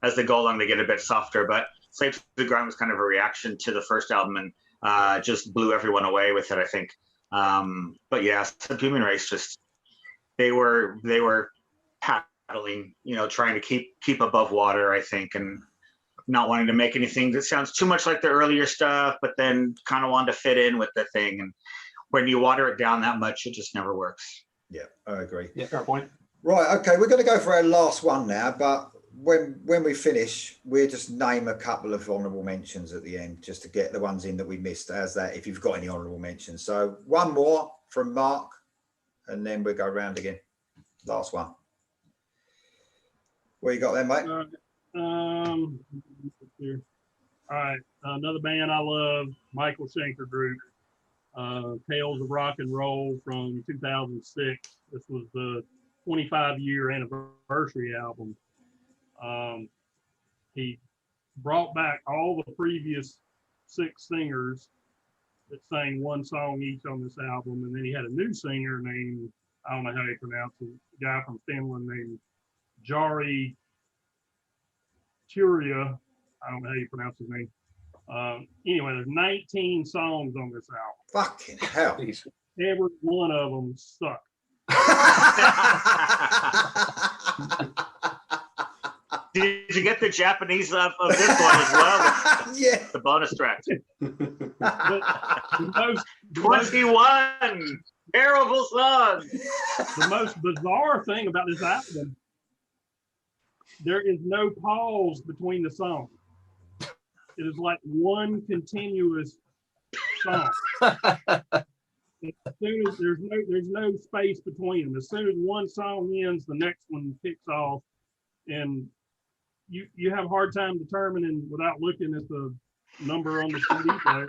as they go along, they get a bit softer. But Slave to the Grind was kind of a reaction to the first album, and just blew everyone away with it, I think. But yeah, Subhuman Race, just they were paddling, trying to keep above water, I think, and not wanting to make anything that sounds too much like the earlier stuff, but then kind of wanted to fit in with the thing. And when you water it down that much, it just never works. Yeah, I agree. Yeah, fair point. Right, okay, we're going to go for our last one now, but when we finish, we'll just name a couple of honourable mentions at the end, just to get the ones in that we missed as that, if you've got any honourable mentions. So one more from Mark, and then we'll go round again. Last one. What you got there, mate? All right, another band I love, Michael Schenker Group. Tales of Rock and Roll from 2006. This was the 25-year anniversary album. He brought back all the previous 6 singers that sang one song each on this album, and then he had a new singer named, I don't know how you pronounce it, a guy from Finland named Jari Turia. I don't know how you pronounce his name. Anyway, there's 19 songs on this album. Fucking hell. Every one of them suck. Did you get the Japanese of this one as well? Yeah. The bonus track. The most 21 terrible songs. The most bizarre thing about this album, there is no pause between the songs. It is like one continuous song. As soon as there's no space between them. As soon as one song ends, the next one kicks off, and you have a hard time determining without looking at the number on the CD player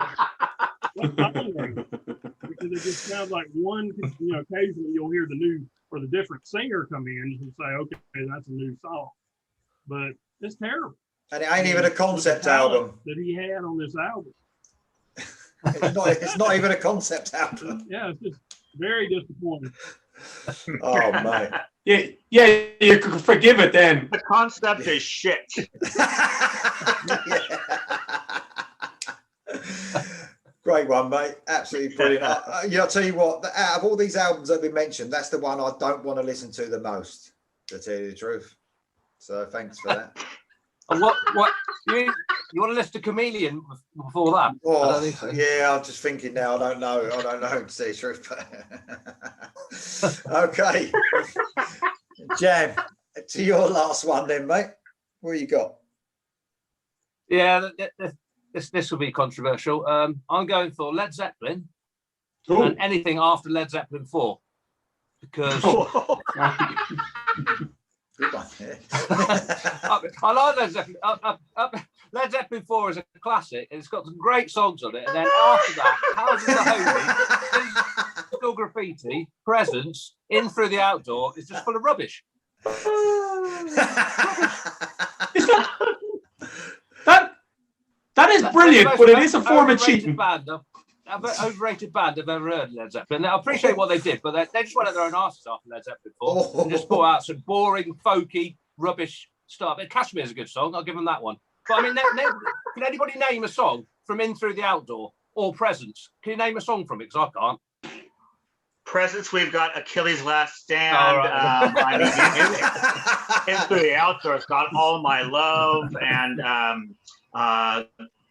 what song they are. Because it just sounds like one. Occasionally you'll hear the new or the different singer come in and say, "Okay, that's a new song," but it's terrible. And it ain't even a concept album that he had on this album. It's not even a concept album. Yeah, it's just very disappointing. Oh, mate. Yeah, you could forgive it then. The concept is shit. Great one, mate. Absolutely brilliant. I'll tell you what, out of all these albums that have been mentioned, that's the one I don't want to listen to the most, to tell you the truth. So thanks for that. And what you want to list a Chameleon before that? Oh, I don't think so. Yeah, I'm just thinking now. I don't know to say the truth. But okay, Jam, to your last one then, mate. What you got? Yeah, this will be controversial. I'm going for Led Zeppelin. Ooh. And anything after Led Zeppelin 4, because. Good one. I like Led Zeppelin. Led Zeppelin 4 is a classic, and it's got some great songs on it. And then after that, House of the Holy, Graffiti, Presence, In Through the Outdoor is just full of rubbish. That is brilliant, but it is a form of cheating. Overrated band I've ever heard, Led Zeppelin. I appreciate what they did, but they just went their own asses off Led Zeppelin for and just brought out some boring, folky, rubbish stuff. Kashmir's a good song. I'll give them that one. But I mean, can anybody name a song from In Through the Outdoor or Presents? Can you name a song from it? Because I can't. Presents, we've got Achilles' Last Stand. Right. I mean, In Through the Outdoor, it's got All My Love and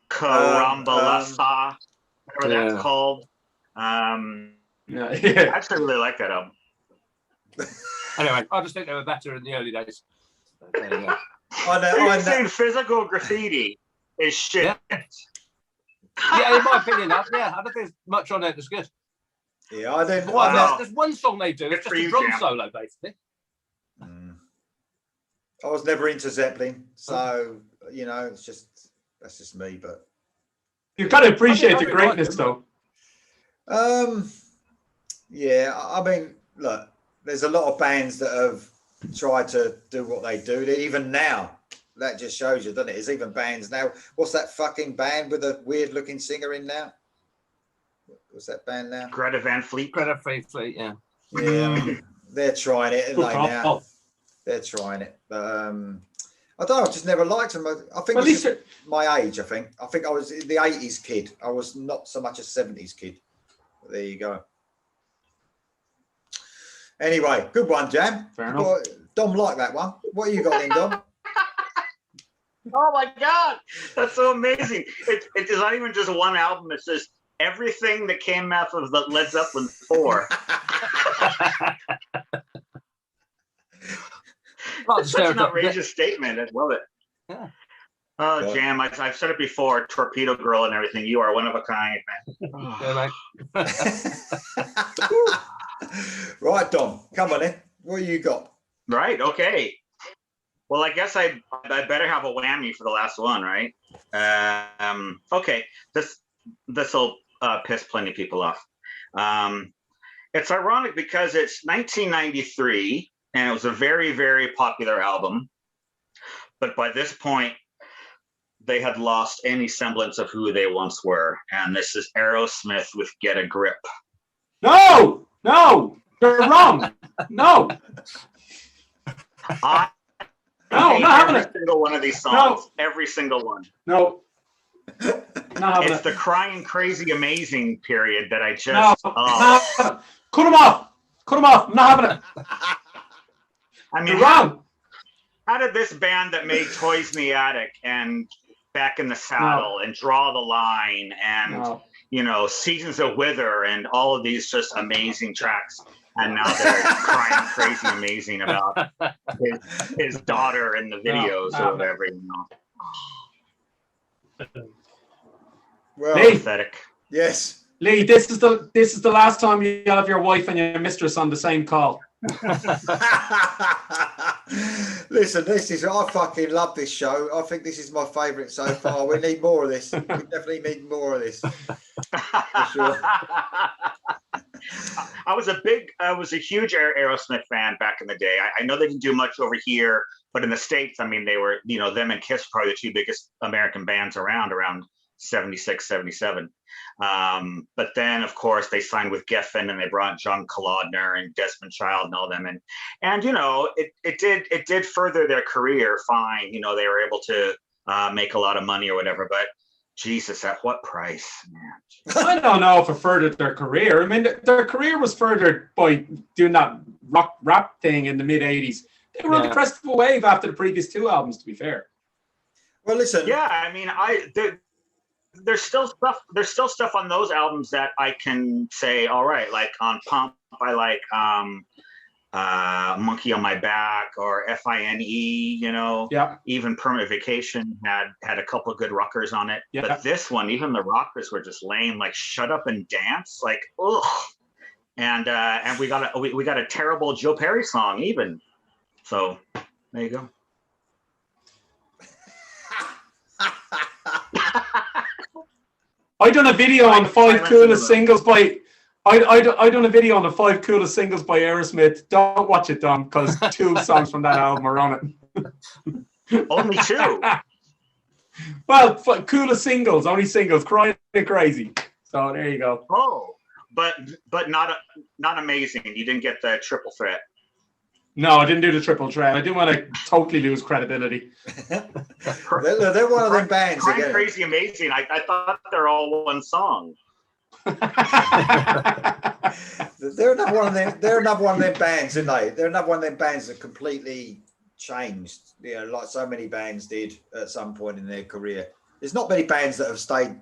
Karambalasa, whatever that's called. I actually really like that album. Anyway, I just think they were better in the early days. There you go. You're saying Physical Graffiti is shit. Yeah, in my opinion, I don't think there's much on it that's good. Yeah, I don't. There's one song they do. It's just a drum solo, basically. I was never into Zeppelin, so it's that's just me. But you kind of appreciate the greatness, though. Yeah, I mean, look, there's a lot of bands that have tried to do what they do. Even now, that just shows you, doesn't it? There's even bands now. What's that fucking band with a weird-looking singer in now? What's that band now? Greta Van Fleet. Greta Van Fleet, yeah. Yeah, I mean, they're trying it, aren't they, now? They're trying it. But I don't know, I just never liked them. I think it's just my age, I think. I think I was the 80s kid. I was not so much a 70s kid. But there you go. Anyway, good one, Jam. Fair enough. Dom liked that one. What you got then, Dom? Oh my God, that's so amazing. It's not even just one album. It's just everything that came out of the Led Zeppelin 4. It's such an outrageous statement. I love it. Yeah. Oh, Jam, I've said it before, Torpedo Girl and everything. You are one of a kind, man. Right, Dom, come on in. What you got? Right, okay. Well, I guess I better have a whammy for the last one, right? Okay, this will piss plenty of people off. It's ironic because it's 1993 and it was a very, very popular album. But by this point, they had lost any semblance of who they once were. And this is Aerosmith with Get a Grip. No, you're wrong. No. No, not having every single one of these songs. No. Every single one. No. It's the crying crazy amazing period that I just cut them off. I'm not having it. I mean, you're wrong. How did this band that made Toys in the Attic and Back in the Saddle and Draw the Line and Seasons of Wither and all of these just amazing tracks, and now they're crying crazy amazing about his daughter in the videos or whatever, Well, Lee, pathetic. Yes. Lee, this is the last time you have your wife and your mistress on the same call. Listen, I fucking love this show. I think this is my favourite so far. We need more of this. We definitely need more of this. For sure. I was a huge Aerosmith fan back in the day. I know they didn't do much over here, but in the States, I mean, they were, them and Kiss were probably the two biggest American bands around 76, 77. But then, of course, they signed with Geffen and they brought John Kalodner and Desmond Child and all them. And it did further their career fine. They were able to make a lot of money or whatever. But Jesus, at what price, man? I don't know if it furthered their career. I mean, their career was furthered by doing that rap thing in the mid-'80s. They were on the crest of a wave after the previous two albums, to be fair. Well, listen. Yeah, I mean, there's still stuff on those albums that I can say, all right, like on Pump, I like Monkey on My Back or FINE, even Permanent Vacation had a couple of good rockers on it. Yeah. But this one, even the rockers were just lame, like Shut Up and Dance, like, ugh. And we got a terrible Joe Perry song even. So there you go. I done a video on 5 coolest singles by I done a video on the 5 coolest singles by Aerosmith. Don't watch it, Dom, because 2 songs from that album are on it. Only 2. Well, coolest singles, only singles, Crying and Crazy. So there you go. Oh, but not amazing. You didn't get the triple threat. No, I didn't do the triple threat. I didn't want to totally lose credibility. They're one of them bands. Crying Crazy, Amazing. I thought they're all one song. They're another one of them. They're another one of them bands, aren't they? They're another one of them bands that completely changed. You know, like so many bands did at some point in their career. There's not many bands that have stayed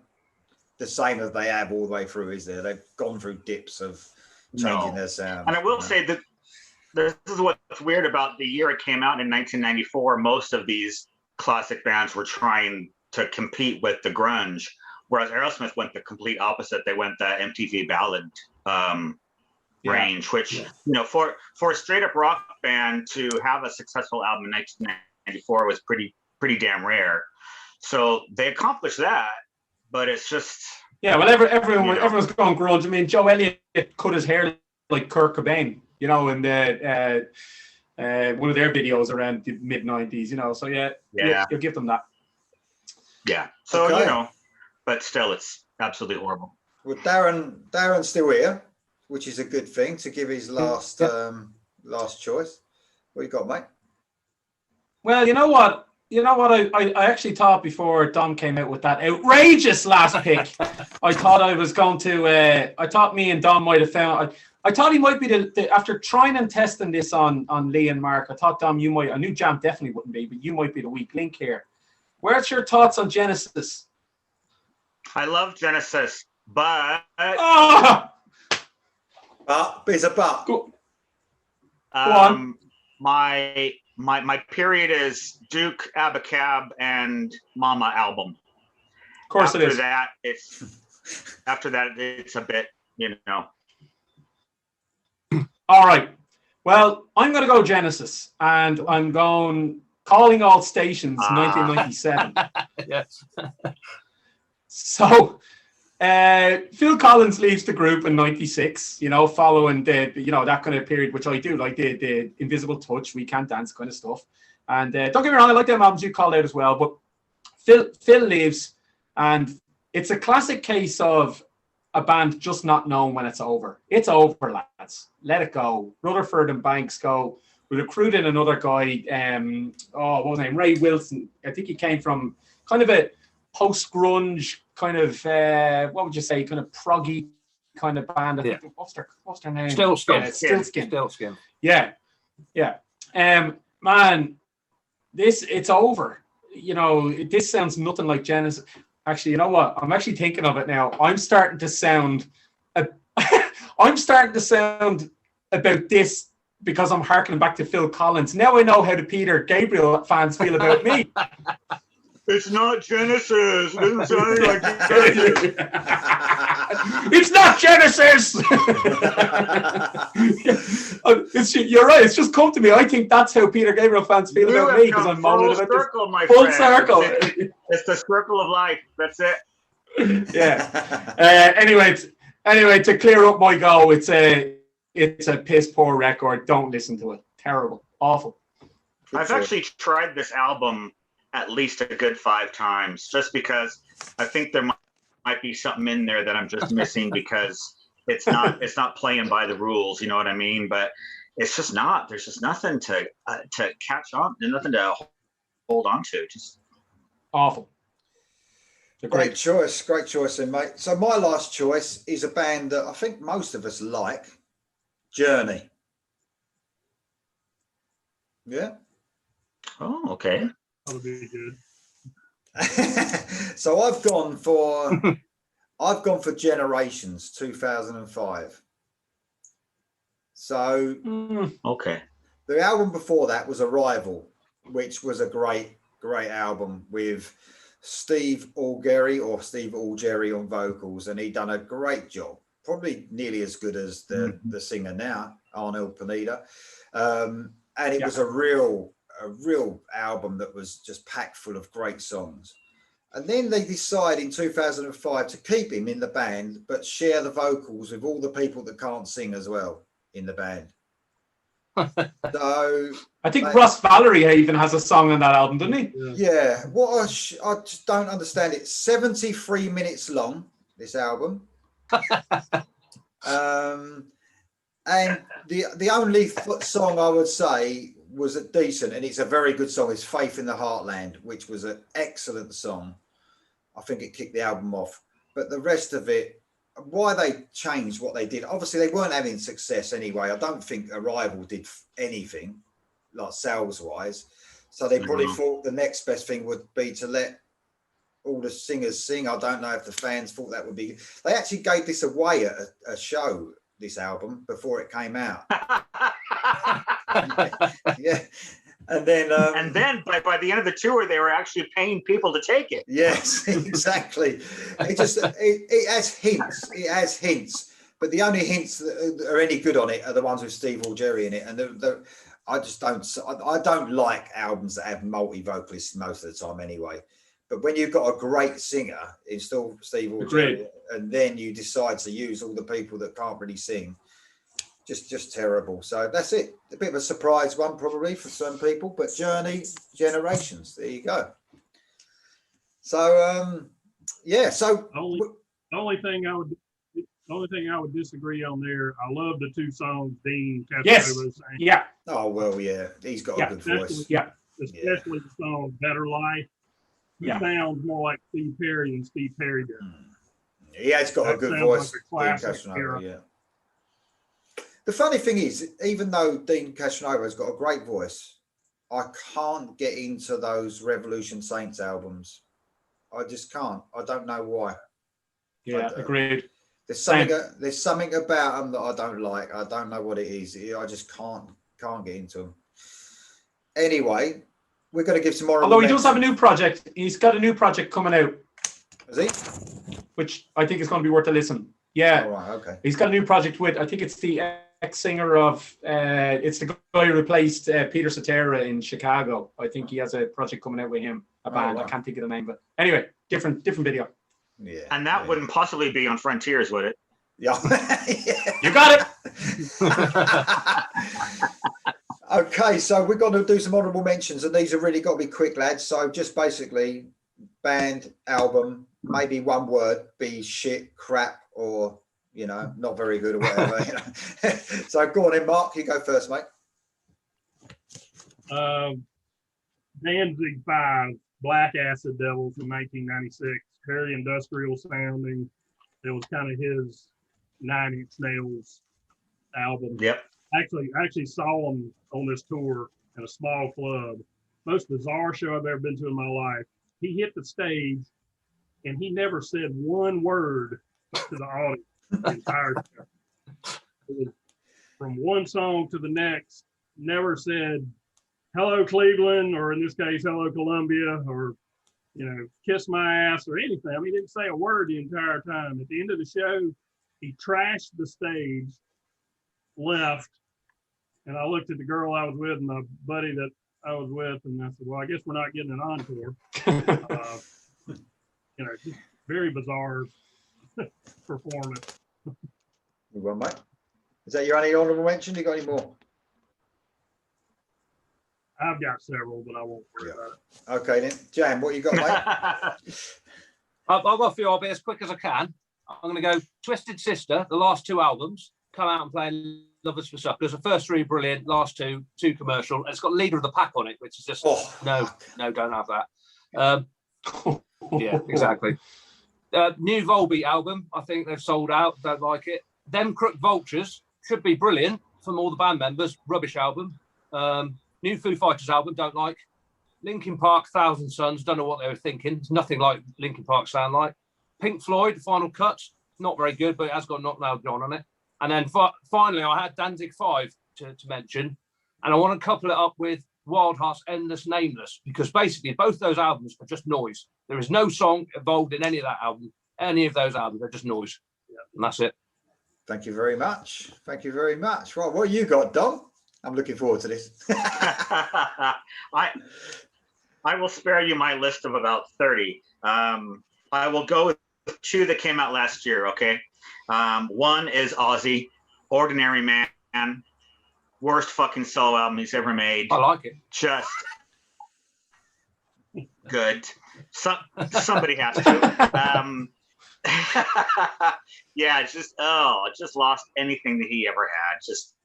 the same as they have all the way through, is there? They've gone through dips of changing their sound. And I will say that this is what's weird about the year it came out in 1994. Most of these classic bands were trying to compete with the grunge, whereas Aerosmith went the complete opposite. They went the MTV ballad range, which you know, for a straight up rock band to have a successful album in 1994 was pretty damn rare. So they accomplished that, but it's just well, everyone's going grunge. I mean, Joe Elliott cut his hair like Kurt Cobain, you know, in the one of their videos around the mid 90s, you know. So you'll give them that. Yeah. So you know, but still, it's absolutely horrible. Well, Darren's still here, which is a good thing to give his last choice. What you got, mate? Well, you know what? I actually thought before Dom came out with that outrageous last pick, I thought I was going to. I thought me and Dom might have found. I thought he might be the after trying and testing this on Lee and Mark. I thought Dom, you might. I knew Jam definitely wouldn't be, but you might be the weak link here. Where's your thoughts on Genesis? I love Genesis, but it's a but. Go on. My period is Duke, Abacab, and Mama album. Of course, after that, it's a bit, you know. All right. Well, I'm going to go Genesis, and I'm going Calling All Stations, 1997. Yes. So, Phil Collins leaves the group in 96, you know, following that kind of period, which I do, like the Invisible Touch, We Can't Dance kind of stuff. And don't get me wrong, I like them albums you called out as well, but Phil leaves, and it's a classic case of a band just not knowing when it's over. It's over, lads. Let it go. Rutherford and Banks go. We recruit in another guy, what was his name? Ray Wilson. I think he came from kind of a post-grunge kind of, what would you say, kind of proggy kind of band. I think, what's their name? Stillskin. Yeah. Man, it's over. You know, this sounds nothing like Genesis. Actually, you know what? I'm actually thinking of it now. I'm starting to sound about this because I'm harkening back to Phil Collins. Now I know how the Peter Gabriel fans feel about me. It's not Genesis. It doesn't sound like Genesis. It's not Genesis. You're right. It's just come to me. I think that's how Peter Gabriel fans feel about me because I'm moaning about this. Full circle. It's the circle of life. That's it. Yeah. Anyway, to clear up my goal, it's a piss poor record. Don't listen to it. Terrible. Awful. I've actually tried this album at least a good 5 times, just because I think there might be something in there that I'm just missing because it's not playing by the rules, you know what I mean? But it's just not. There's just nothing to catch on. There's nothing to hold on to. Just awful. Great choice, then, mate. So my last choice is a band that I think most of us like, Journey. Yeah. Oh, okay. That'll be good. So I've gone for Generations 2005. So okay. The album before that was Arrival, which was a great album with Steve Algeri on vocals, and he done a great job, probably nearly as good as the singer now, Arnold Pineda. And it was a real album that was just packed full of great songs. And then they decide in 2005 to keep him in the band, but share the vocals with all the people that can't sing as well in the band. So I think Ross Valerie even has a song on that album, doesn't he? yeah, I just don't understand it. 73 minutes long, this album. And the only song I would say was a decent, and it's a very good song, is Faith in the Heartland, which was an excellent song. I think it kicked the album off. But the rest of it, why they changed what they did, obviously they weren't having success anyway. I don't think Arrival did anything, like sales-wise. So they probably thought the next best thing would be to let all the singers sing. I don't know if the fans thought that would be... They actually gave this away at a show, this album, before it came out. Yeah. And then by the end of the tour, they were actually paying people to take it. Yes, exactly. It has hints. It has hints, but the only hints that are any good on it are the ones with Steve or Jerry in it. And I just don't. I don't like albums that have multi vocalists most of the time, anyway. But when you've got a great singer, it's still Steve or Jerry, and then you decide to use all the people that can't really sing. Just terrible. So that's it. A bit of a surprise one probably for some people, but Journey, Generations. There you go. So yeah. So the only thing I would disagree on there. I love the two songs Dean Casanova sang. Yeah. Oh well, yeah. He's got a good voice. Yeah. Especially the song Better Life. He sounds more like Steve Perry than Steve Perry does. He has got a good voice. Like Dean Casanova, yeah. The funny thing is, even though Dean Casanova has got a great voice, I can't get into those Revolution Saints albums. I just can't. I don't know why. Yeah, agreed. There's something about them that I don't like. I don't know what it is. I just can't get into them. Anyway, we're going to give some more. Although he does have a new project. He's got a new project coming out. Is he? Which I think is going to be worth a listen. Yeah. Oh, right, okay. He's got a new project with, I think it's the ex-singer of, it's the guy who replaced Peter Cetera in Chicago. I think he has a project coming out with him, a band. Wow. I can't think of the name, but anyway, different video. Yeah. And that wouldn't possibly be on Frontiers, would it? Yeah. You got it. Okay, so we're going to do some honourable mentions, and these have really got to be quick, lads. So just basically, band, album, maybe one word, be shit, crap, or not very good or whatever. So go on in, Mark. You go first, mate. Danzig 5, Black Acid Devil from 1996. Very industrial sounding. It was kind of his 9 Inch Nails album. Yep. Actually saw him on this tour in a small club. Most bizarre show I've ever been to in my life. He hit the stage and he never said one word to the audience the entire show. It was from one song to the next, never said hello Cleveland, or in this case hello Columbia, or kiss my ass or anything. I mean, he didn't say a word the entire time. At the end of the show, he trashed the stage, left, and I looked at the girl I was with and my buddy that I was with, and I said, well, I guess we're not getting an encore. Just very bizarre performance. Well, mate. Is that your only honourable mention? You got any more? I've got several, but I won't worry about it. Okay, then. Jan, what you got, mate? I've got a few. I'll be as quick as I can. I'm going to go Twisted Sister, the last 2 albums, come out and play Lovers for Suckers. The first 3 brilliant, last 2 commercial. And it's got Leader of the Pack on it, which is just, no, don't have that. Yeah, exactly. New Volbeat album, I think they've sold out, don't like it. Them Crook Vultures should be brilliant from all the band members, rubbish album. New Foo Fighters album, don't like. Linkin Park, Thousand Suns, don't know what they were thinking. It's nothing like Linkin Park sound like. Pink Floyd, Final Cut, not very good, but it has got Knock Loud John on it. And then finally, I had Danzig 5 to mention, and I want to couple it up with Wild Heart's Endless Nameless, because basically both those albums are just noise. There is no song involved in any of that album. Any of those albums are just noise. Yeah. And that's it. Thank you very much. Thank you very much. Right, what you got, Dom? I'm looking forward to this. I will spare you my list of about 30. I will go with 2 that came out last year, okay? One is Ozzy, Ordinary Man. Worst fucking solo album he's ever made. I like it. Just good. Somebody has to. Yeah, it's just just lost anything that he ever had. Just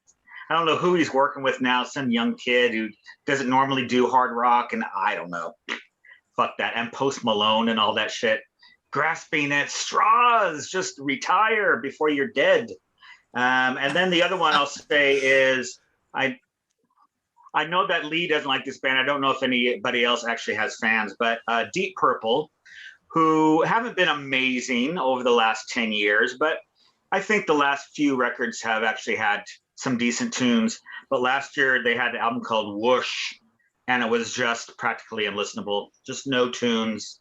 I don't know who he's working with now. Some young kid who doesn't normally do hard rock, and I don't know. Fuck that. And Post Malone and all that shit. Grasping at straws. Just retire before you're dead. And then the other one I'll say is I know that Lee doesn't like this band. I don't know if anybody else actually has fans, but Deep Purple, who haven't been amazing over the last 10 years, but I think the last few records have actually had some decent tunes. But last year they had an album called Whoosh, and it was just practically unlistenable, just no tunes.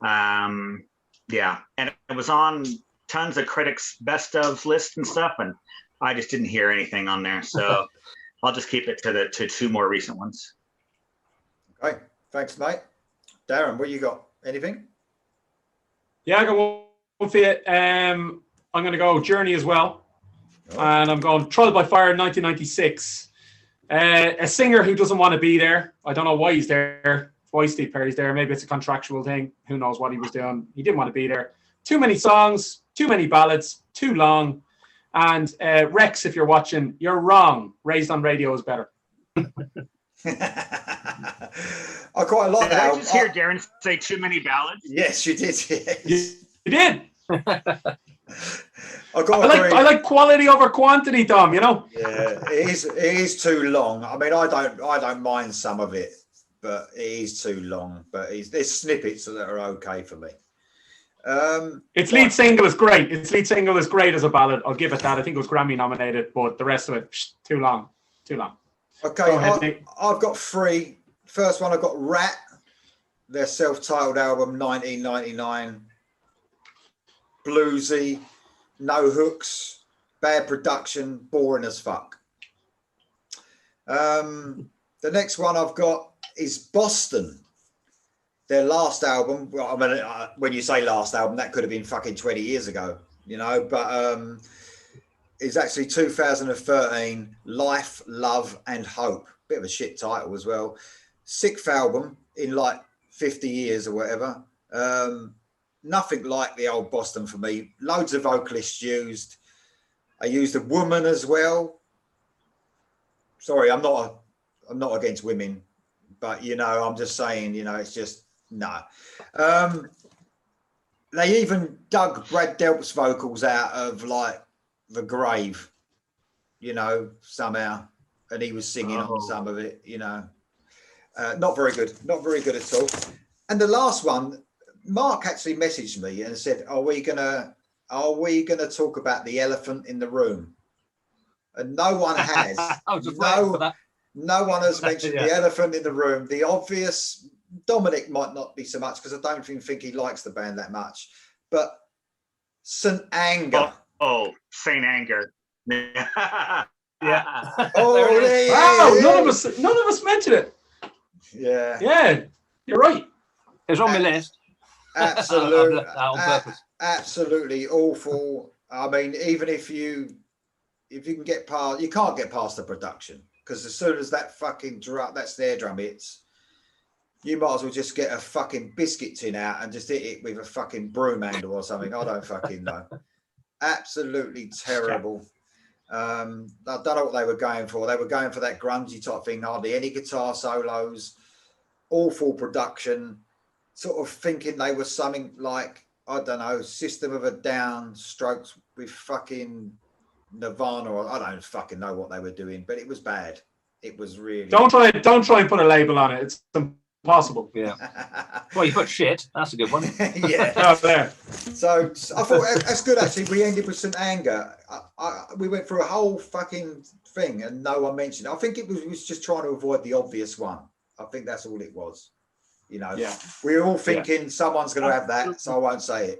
Yeah, and it was on tons of critics' best of lists and stuff, and I just didn't hear anything on there. So I'll just keep it to 2 more recent ones. Okay, thanks, mate. Darren, what you got? Anything? Yeah, I got one for you. I'm going to go Journey as well. Oh. And I'm going Trial by Fire 1996. A singer who doesn't want to be there. I don't know why he's there. Why Steve Perry's there. Maybe it's a contractual thing. Who knows what he was doing. He didn't want to be there. Too many songs, too many ballads, too long. And Rex, if you're watching, you're wrong. Raised on Radio is better. I quite like Did that. I just hear Darren say too many ballads? Yes, you did. Yes. You did. I like quality over quantity, Dom. You know. Yeah, it is too long. I mean, I don't mind some of it, but it is too long. But there's snippets that are okay for me. Its lead single is great. Its lead single is great as a ballad. I'll give it that. I think it was Grammy nominated, but the rest of it, too long. Too long. Okay, Go ahead, Nick. I've got 3. First one, I've got Rat, their self-titled album, 1999. Bluesy, no hooks, bad production, boring as fuck. The next one I've got is Boston. Their last album, well, I mean, when you say last album, that could have been fucking 20 years ago, you know, but it's actually 2013, Life, Love and Hope. Bit of a shit title as well. 6th album in like 50 years or whatever. Nothing like the old Boston for me. Loads of vocalists used. I used a woman as well. Sorry, I'm not against women, but you know, I'm just saying, you know, it's just no. They even dug Brad Delp's vocals out of like the grave, you know, somehow, and he was singing on some of it, you know. Not very good at all. And the last one, Mark actually messaged me and said, are we gonna talk about the elephant in the room? And no one has. I was just waiting for that. No one has mentioned Yeah. the elephant in the room. The obvious, Dominic might not be so much because I don't even think he likes the band that much. But St. Anger. Oh, Saint Anger. Yeah. Oh, yeah, Wow, yeah. none of us mentioned it. Yeah. Yeah, you're right. It's on my list. Absolutely. I've left that on purpose. Absolutely awful. I mean, even if you can get past, you can't get past the production because as soon as that fucking that snare drum hits, you might as well just get a fucking biscuit tin out and just hit it with a fucking broom handle or something. I don't fucking know. Absolutely terrible. I don't know what they were going for. They were going for that grungy type thing. Hardly any guitar solos. Awful production. Sort of thinking they were something like, I don't know, System of a Down strokes with fucking Nirvana, or I don't fucking know what they were doing, but it was bad. It was really. Don't try and put a label on it. It's impossible. Yeah. Well, you put shit. That's a good one. Yeah. Out there. So I thought that's good actually. We ended with St. Anger. We went through a whole fucking thing and no one mentioned it. I think it was just trying to avoid the obvious one. I think that's all it was. You know, Yeah. we were all thinking someone's going to have that, so I won't say it.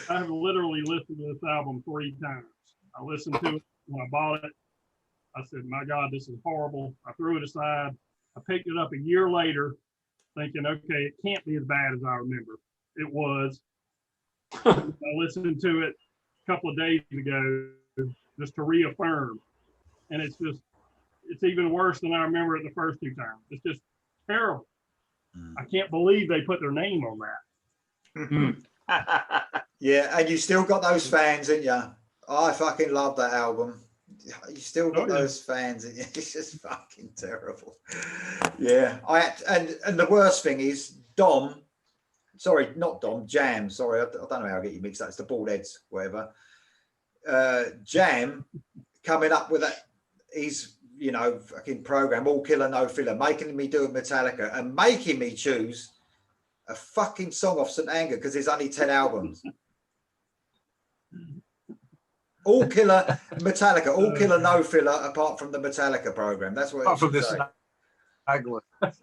I have literally listened to this album 3 times. I listened to it when I bought it. I said, my God, this is horrible. I threw it aside. I picked it up a year later, thinking, okay, it can't be as bad as I remember. It was. I listened to it a couple of days ago just to reaffirm, and it's even worse than I remember it the first 2 times. It's just terrible. I can't believe they put their name on that. Yeah, and you still got those fans, ain't you? I fucking love that album. You still got those fans, and it's just fucking terrible. Yeah, and the worst thing is Jam. Sorry, I don't know how I get you mixed up. It's the Bald Heads, whatever. Jam coming up with that. He's fucking program, all killer, no filler, making me do a Metallica and making me choose a fucking song off St. Anger because there's only 10 albums. All killer Metallica, all killer, no filler, apart from the Metallica program. That's what. Apart from this.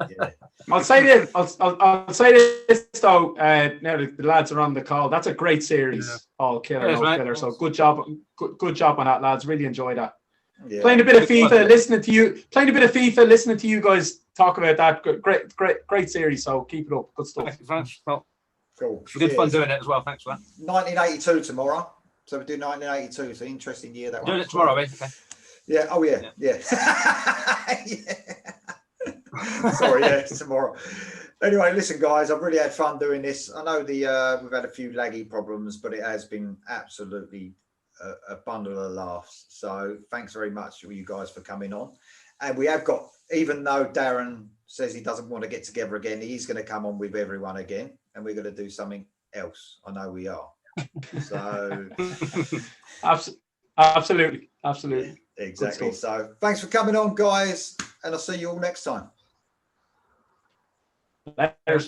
Yeah. I'll say this. I'll say this though. Now the lads are on the call. That's a great series. All killer, no filler. So good job on that, lads. Really enjoy that. Yeah. Playing a bit of FIFA, listening to you guys talk about that. Great series. So keep it up. Good stuff. Thanks. Well, cool. Good fun doing it as well. Thanks for that. 1982 tomorrow. So we do 1982. It's an interesting year. That one. Doing it tomorrow, eh? Okay. Yeah. Oh yeah. Yeah. Sorry. Yeah. Tomorrow. Anyway, listen, guys. I've really had fun doing this. I know we've had a few laggy problems, but it has been absolutely a bundle of laughs. So thanks very much to you guys for coming on. And we have got, even though Darren says he doesn't want to get together again, he's going to come on with everyone again, and we're going to do something else. I know we are. So absolutely. Exactly. So thanks for coming on, guys, and I'll see you all next time. Later.